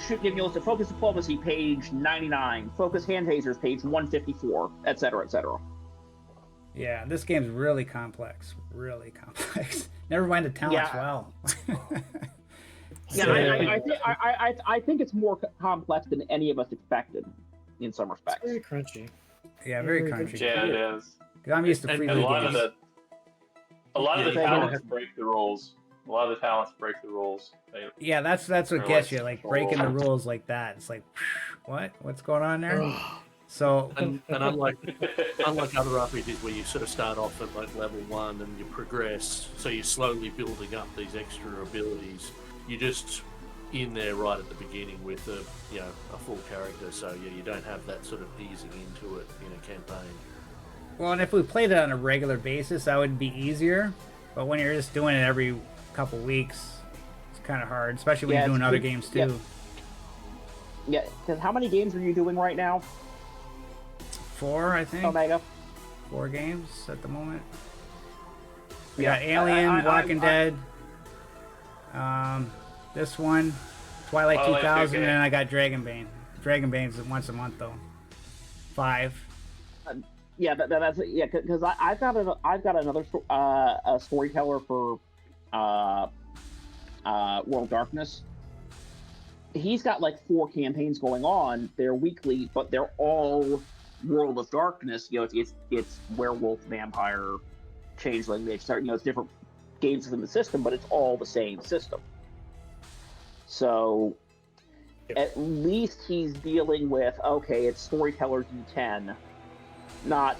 Should give me a list of focus diplomacy, page 99, focus hand tasers, page 154, etc., etc. Yeah, this game's really complex. Really complex. Never mind the talents. Yeah. Wow. Yeah, I think it's more complex than any of us expected, in some It's respects. very crunchy. Yeah, very Very country. Yeah, it is. 'Cause I'm used to And free And a lot of games. the Yeah. talents break the rules. A lot of the talents break the rules. Yeah, that's what Or gets like you, like control. breaking the rules like that. It's like, what's going on there? So And unlike other RPGs where you sort of start off at like level 1 and you progress, so you're slowly building up these extra abilities. You're just in there right at the beginning with a full character, so yeah, you don't have that sort of easing into it in a campaign. well, and if we played it on a regular basis, that would be easier. But when you're just doing it every couple weeks, it's kind of hard, especially when Yeah, you're doing it's other good. games too. Yep. Yeah, because how many games are you doing right now, 4, I think. Omega? 4 games at the moment. We Yeah, got Alien, I- Walking Dead. This one, Twilight 2000, and then I got Dragonbane. Dragonbane's once a month though. 5. Yeah, that's yeah. Because I've got another a storyteller for World of Darkness. He's got like 4 campaigns going on. They're weekly, but they're all World of Darkness. It's werewolf, vampire, changeling. It's different games within the system, but it's all the same system. So at least he's dealing with, okay, it's storyteller D10, not,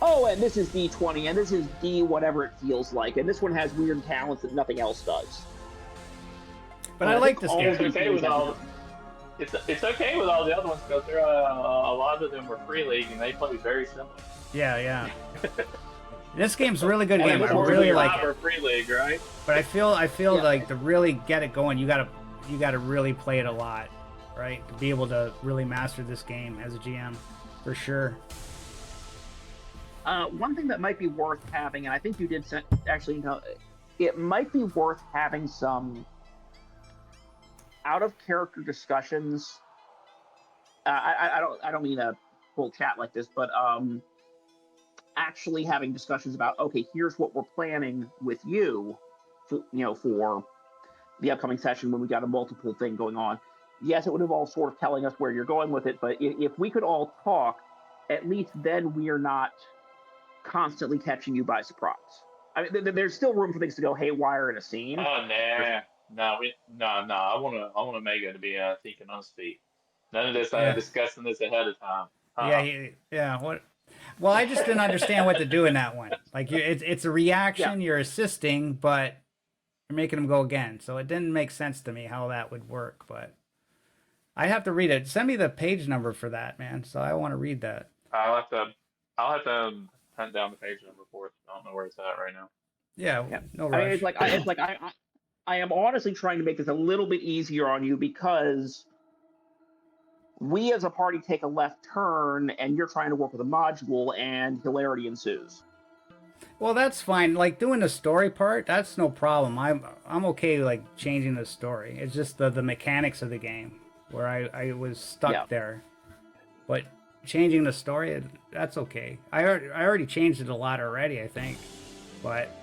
and this is D20, and this is D whatever it feels like, and this one has weird talents that nothing else does. But I like this all game. of It's these okay games with have all. It's okay with all the other ones because there a lot of them were free league and they play very simple. Yeah. This game's a really good And game. I it's really really like for it. free league, right? But I feel Yeah. like to really get it going, you gotta really play it a lot, right? To be able to really master this game as a GM, for sure. One thing that might be worth having, and I think you did actually know, it might be worth having some out of character discussions. I don't mean a full chat like this, but actually having discussions about, okay, here's what we're planning with you, for the upcoming session when we got a multiple thing going on. Yes, it would involve sort of telling us where you're going with it, but if we could all talk, at least then we are not constantly catching you by surprise. I mean, there's still room for things to go haywire in a scene. Oh no, no. I want Omega to be thinking on his feet. None of this discussing this ahead of time. Yeah. What? Well, I just didn't understand what to do in that one. Like, it's a reaction. You're assisting, but you're making them go again. So it didn't make sense to me how that would work. But I have to read it. Send me the page number for that, man. So I want to read that. I'll have to hunt down the page number for it. I don't know where it's at right now. Yeah. No rush. I mean, I am honestly trying to make this a little bit easier on you because we as a party take a left turn and you're trying to work with a module and hilarity ensues. Well, that's fine. Like, doing the story part, that's no problem. I'm okay, like, changing the story. It's just the mechanics of the game where I was stuck there. But changing the story, that's okay. I already changed it a lot already, I think. But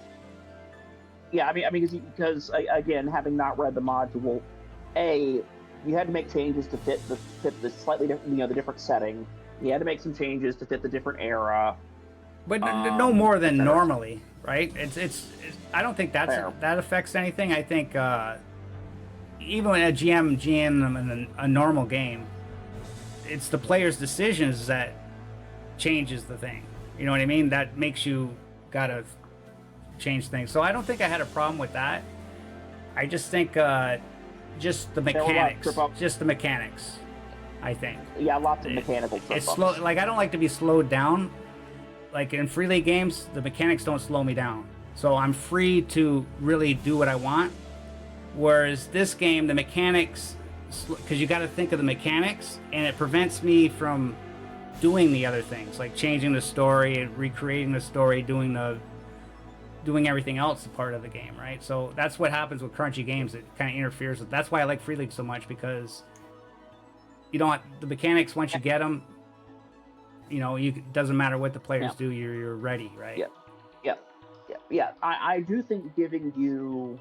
yeah, I mean, because again, having not read the module, you had to make changes to fit the slightly different, the different setting. You had to make some changes to fit the different era. But no more than normally, right? It's I don't think that affects anything. I think even when a GM in a normal game, it's the player's decisions that changes the thing. You know what I mean? That makes you gotta change things. So I don't think I had a problem with that. I just think just the mechanics. I think. Yeah, lots of mechanical stuff. It's slow. Like, I don't like to be slowed down. Like, in Free League games, the mechanics don't slow me down. So I'm free to really do what I want. Whereas this game, the mechanics, because you got to think of the mechanics, and it prevents me from doing the other things, like changing the story and recreating the story, doing everything else part of the game, right? So that's what happens with crunchy games. It kind of interferes with. That's why I like Free League so much, because you don't the mechanics, once you get them, it doesn't matter what the players do, you're ready, right? Yeah. I do think giving you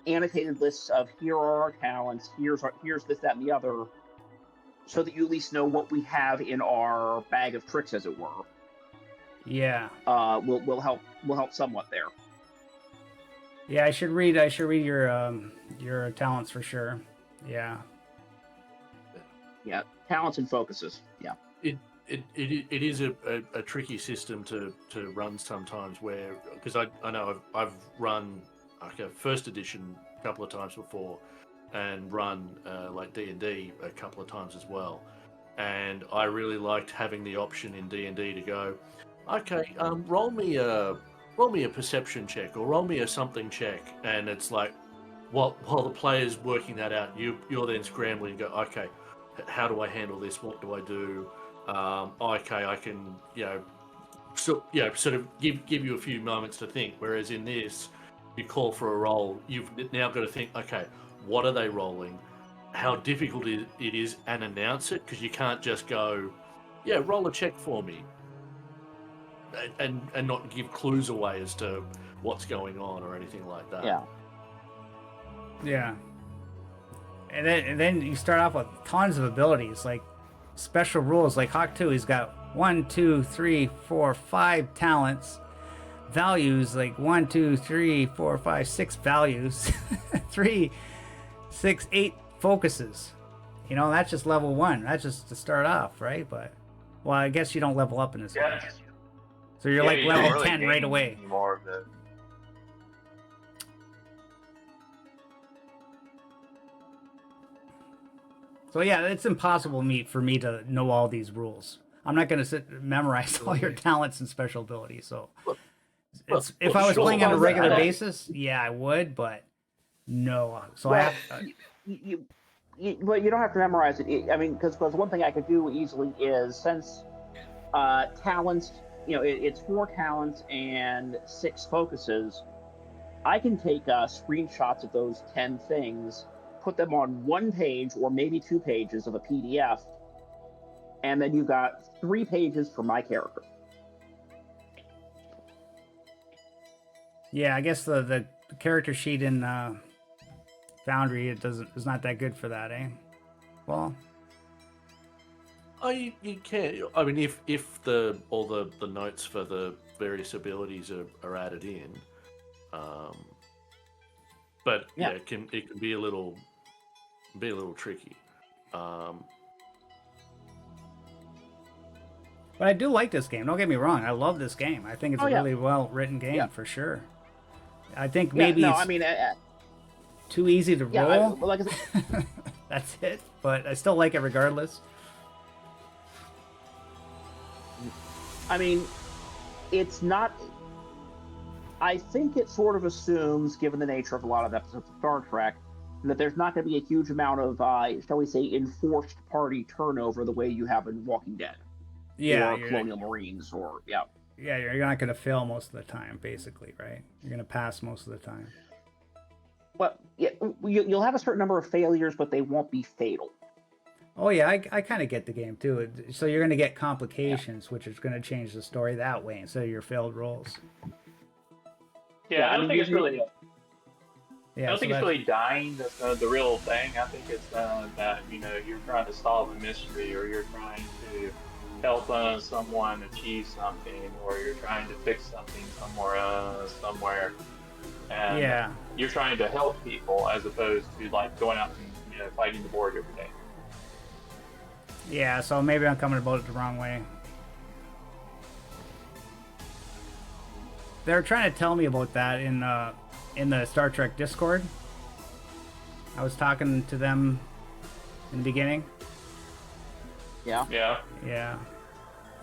annotated lists of here are our talents, here's this, that, and the other, so that you at least know what we have in our bag of tricks, as it were. Yeah. Will help somewhat there. Yeah, I should read your talents for sure. Yeah. Yeah, talents and focuses. Yeah. It is a tricky system to run sometimes, where, because I know I've run like a first edition a couple of times before, and run like D&D a couple of times as well, and I really liked having the option in D&D to go, okay, roll me a perception check or roll me a something check, and it's like while the player's working that out, you're then scrambling and go, okay, how do I handle this? What do I do? Okay, I can, sort of give you a few moments to think. Whereas in this, you call for a roll, you've now got to think, okay, what are they rolling? How difficult it is, and announce it, because you can't just go, roll a check for me, and not give clues away as to what's going on or anything like that. Yeah. And then you start off with tons of abilities, like special rules. Like Hawk 2, he's got 1, 2, 3, 4, 5 talents. Values, like 1, 2, 3, 4, 5, 6 values. 3, 6, 8 focuses. That's just level 1. That's just to start off, right? But, well, I guess you don't level up in this game. So you're like level really 10 right away. More of it. So yeah, it's impossible for me to know all these rules. I'm not going to memorize all your talents and special abilities. So if I was playing on a regular basis, yeah, I would, but no. So I have But you don't have to memorize it. I mean, because one thing I could do easily is, since talents, it's 4 talents and 6 focuses, I can take screenshots of those 10 things, put them on 1 page or maybe 2 pages of a PDF, and then you've got 3 pages for my character. Yeah, I guess the character sheet in Foundry is not that good for that, eh? Well, You can. I mean, if all the notes for the various abilities are added in, but yeah, it can be a little tricky. but I do like this game. Don't get me wrong. I love this game. I think it's a really well written game for sure. I think maybe it's too easy to roll. Like I said, That's it. But I still like it regardless. I mean, it's not. I think it sort of assumes, given the nature of a lot of episodes of Star Trek, that there's not going to be a huge amount of, shall we say, enforced party turnover the way you have in Walking Dead. Yeah. Or Colonial Marines, or, yeah. Yeah, you're not going to fail most of the time, basically, right? You're going to pass most of the time. Well, yeah, you'll have a certain number of failures, but they won't be fatal. Oh, yeah, I kind of get the game, too. So you're going to get complications, which is going to change the story that way instead of your failed rolls. Yeah, I don't think it's really. Yeah, I don't think it's really dying. That's the real thing. I think it's that you're trying to solve a mystery, or you're trying to help someone achieve something, or you're trying to fix something somewhere, and you're trying to help people as opposed to like going out and fighting the board every day. Yeah, so maybe I'm coming about it the wrong way. They're trying to tell me about that in the Star Trek Discord. I was talking to them in the beginning. Yeah. Yeah. Yeah.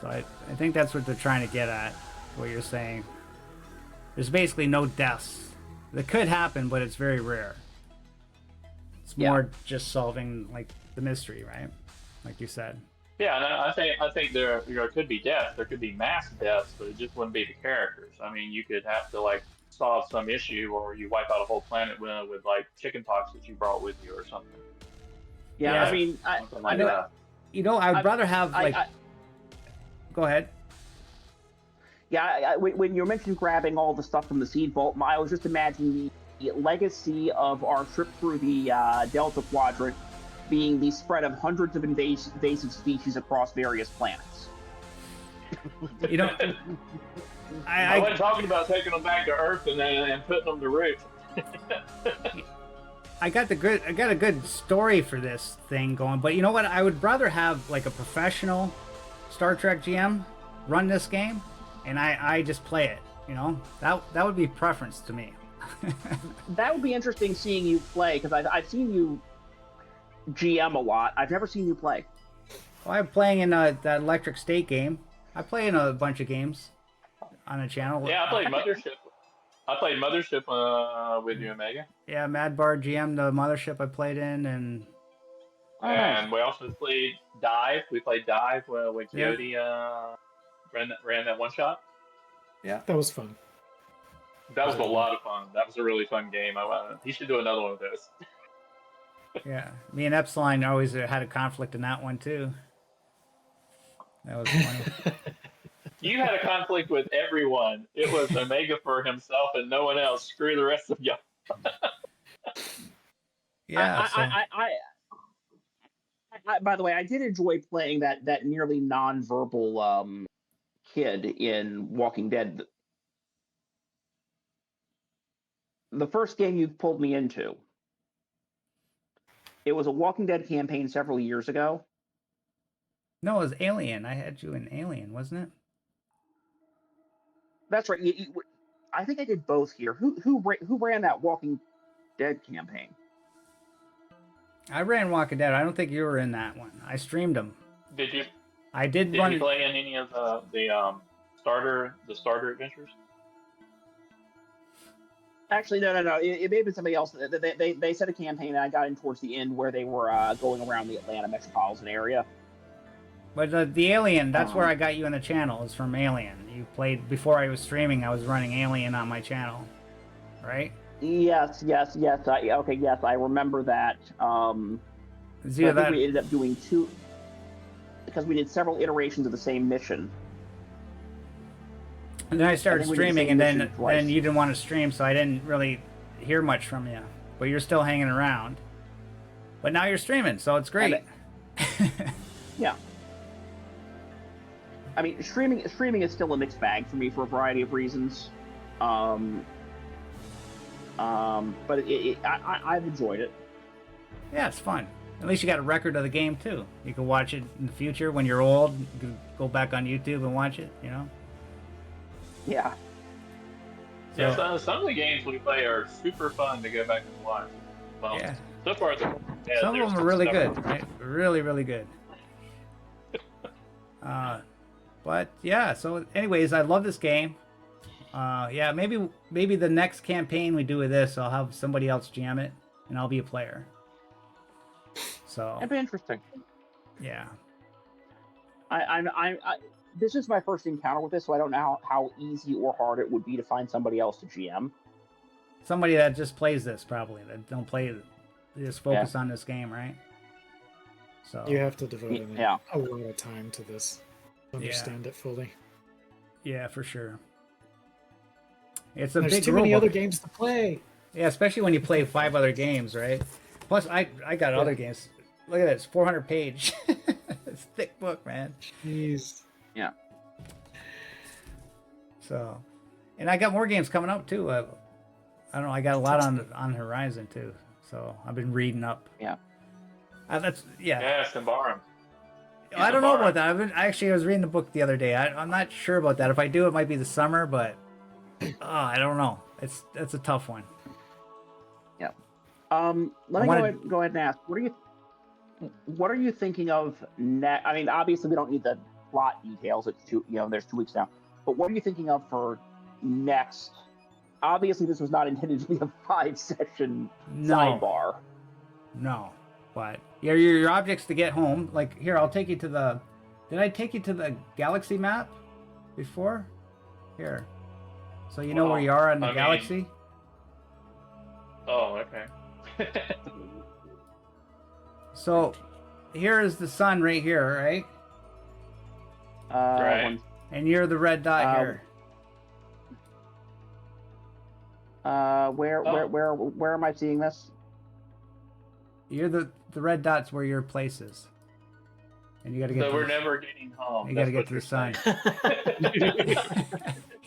So I think that's what they're trying to get at, what you're saying. There's basically no deaths. That could happen, but it's very rare. It's more just solving like the mystery, right? Like you said. Yeah, and I think there could be deaths. There could be mass deaths, but it just wouldn't be the characters. I mean, you could have to like solve some issue, or you wipe out a whole planet with like chicken pox that you brought with you or something. Yeah. I mean, something like that. I would rather have like. Go ahead. Yeah, when you mentioned grabbing all the stuff from the seed vault, I was just imagining the legacy of our trip through the Delta Quadrant being the spread of hundreds of invasive species across various planets. I wasn't talking about taking them back to Earth and putting them to root. I got a good story for this thing going, but you know what? I would rather have like a professional Star Trek GM run this game, and I just play it. That would be preference to me. That would be interesting seeing you play, because I've seen you GM a lot. I've never seen you play. Well, I'm playing in that Electric State game. I play in a bunch of games on the channel. Yeah, I played Mothership with you, Omega. Yeah, Mad Bar GM the Mothership I played in, and we also played Dive. We played Dive when Coyote ran that one shot. Yeah, that was fun. That was a lot of fun. That was a really fun game. He should do another one of those. Yeah, me and Epsilon always had a conflict in that one too. That was funny. You had a conflict with everyone. It was Omega for himself and no one else. Screw the rest of y'all. Yeah. By the way, I did enjoy playing that nearly non-verbal kid in Walking Dead. The first game you pulled me into. It was a Walking Dead campaign several years ago. No, it was Alien. I had you in Alien, wasn't it? That's right. I think I did both here. Who ran that Walking Dead campaign? I ran Walking Dead. I don't think you were in that one. I streamed them. Did you? I did. Did you play in any of the starter adventures? Actually, no. It may have been somebody else. They set a campaign, and I got in towards the end where they were going around the Atlanta metropolitan area. But the Alien, that's where I got you on the channel, is from Alien. You played, before I was streaming, I was running Alien on my channel, right? Yes. I remember that. I think we ended up doing two, because we did several iterations of the same mission. And then I started And then we did the streaming, same and mission twice. then you didn't want to stream, so I didn't really hear much from you. But you're still hanging around. But now you're streaming, so it's great. Yeah. I mean, streaming is still a mixed bag for me for a variety of reasons. But I've enjoyed it. Yeah, it's fun. At least you got a record of the game too. You can watch it in the future when you're old. You can go back on YouTube and watch it. You know. Yeah. Yeah, So- some of the games we play are super fun to go back and watch. Well, Yeah. so far, Some of there's them are some really stuff- good. Right? Really, really good. But yeah. So, anyways, I love this game. Yeah, maybe the next campaign we do with this, I'll have somebody else jam it, and I'll be a player. So That'd be interesting. yeah. This is my first encounter with this, so I don't know how easy or hard it would be to find somebody else to GM. Somebody that just plays this probably that don't play, just focus on this game, right? So You have to devote Yeah. a lot of time to this to understand it fully. yeah, for sure. It's a There's big too many rulebook. other games to play. Yeah, especially when you play 5 other games, right? Plus, I got other games. Look at this, 400 page. It's a thick book, man. Jeez. Yeah. So, and I got more games coming up too. I don't know. I got a lot on Horizon too. So I've been reading up. Yeah. That's yeah. Yes, and borrow 'em. I don't know about that. I was reading the book the other day. I'm not sure about that. If I do, it might be the summer, but I don't know. That's a tough one. Yeah. Let me go ahead and ask. What are you thinking of next? I mean, obviously we don't need the plot details. It's there's 2 weeks now. But what are you thinking of for next? Obviously, this was not intended to be a 5-session sidebar. No, but your objects to get home. Like here, I'll take you to the. Did I take you to the galaxy map before? Here, so you know where you are on the galaxy. Oh, okay. So here is the sun right here, right? Right. And you're the red dot here. Where am I seeing this? You're the red dot's where your place is. And you got to get. So we're never getting home. You got to get to the sun.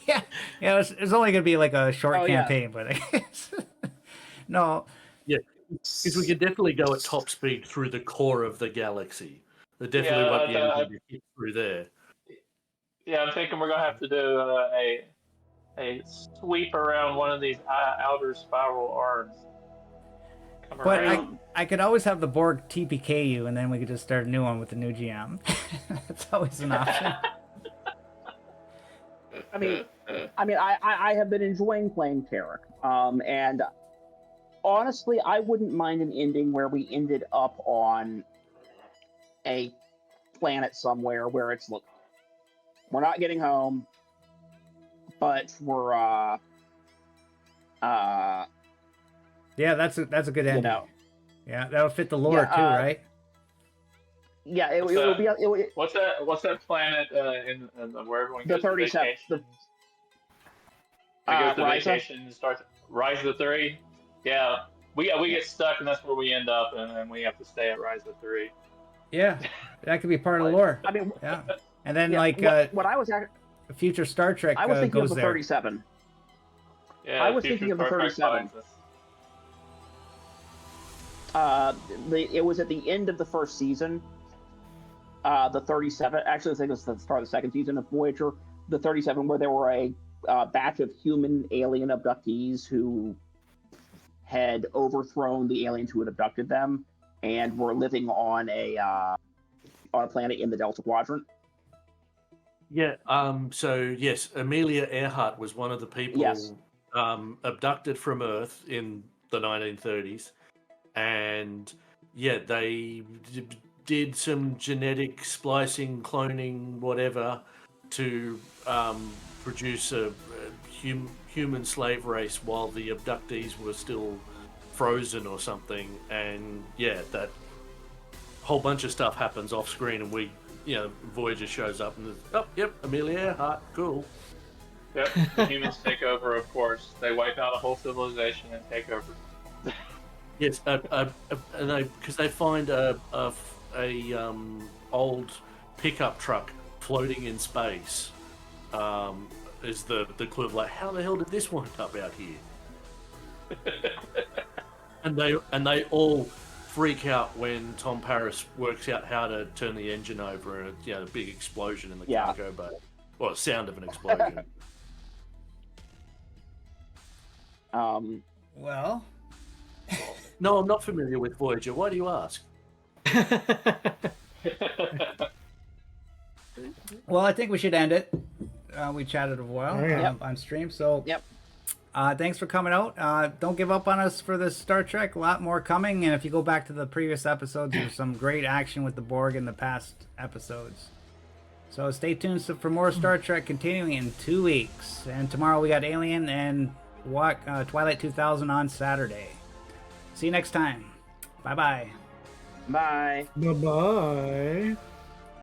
yeah. It's only gonna be like a short campaign, but I guess no. Yeah, because we could definitely go at top speed through the core of the galaxy. There definitely won't be anything to hit through there. Yeah, I'm thinking we're gonna have to do a sweep around one of these outer spiral arms. But I could always have the Borg TPK you, and then we could just start a new one with the new GM. That's always an option. I mean, I have been enjoying playing Tarek, and honestly, I wouldn't mind an ending where we ended up on a planet somewhere where it's look, we're not getting home, but we're yeah, that's a good ending. You know, yeah, that'll fit the lore too, right? Yeah, it would be. What's that planet in where everyone goes The 37. to vacation? Goes to vacation and starts Rise of the 3. Yeah, we get stuck, and that's where we end up, and we have to stay at Rise of the 3. Yeah, that could be part of the lore. I mean, yeah, and then what I was future Star Trek. I was thinking goes of the there. 37. Yeah, I was thinking of the 37. It was at the end of the first season. The 37. Actually, I think it was the start of the second season of Voyager. The 37, where there were a batch of human alien abductees who had overthrown the aliens who had abducted them and were living on a planet in the Delta Quadrant. Yeah. So yes, Amelia Earhart was one of the people abducted from Earth in the 1930s, and yeah, they did some genetic splicing, cloning, whatever, to produce a human slave race while the abductees were still frozen or something. And yeah, that whole bunch of stuff happens off screen, and Voyager shows up and there's, yep, Amelia Earhart, cool. Yep, the humans take over, of course. They wipe out a whole civilization and take over. Yes, and because they find a old pickup truck floating in space, is the clue of like, how the hell did this wind up out here? and they all freak out when Tom Paris works out how to turn the engine over, and a big explosion in the cargo bay, or sound of an explosion. Well, No, I'm not familiar with Voyager. Why do you ask? well, I think we should end it. We chatted a while Oh, yeah. on stream, so Yep. thanks for coming out. Don't give up on us for this Star Trek. A lot more coming, and if you go back to the previous episodes, there's some great action with the Borg in the past episodes. So stay tuned for more Star Trek continuing in 2 weeks. And tomorrow we got Alien and Twilight 2000 on Saturday. See you next time. Bye-bye. Bye. Bye bye.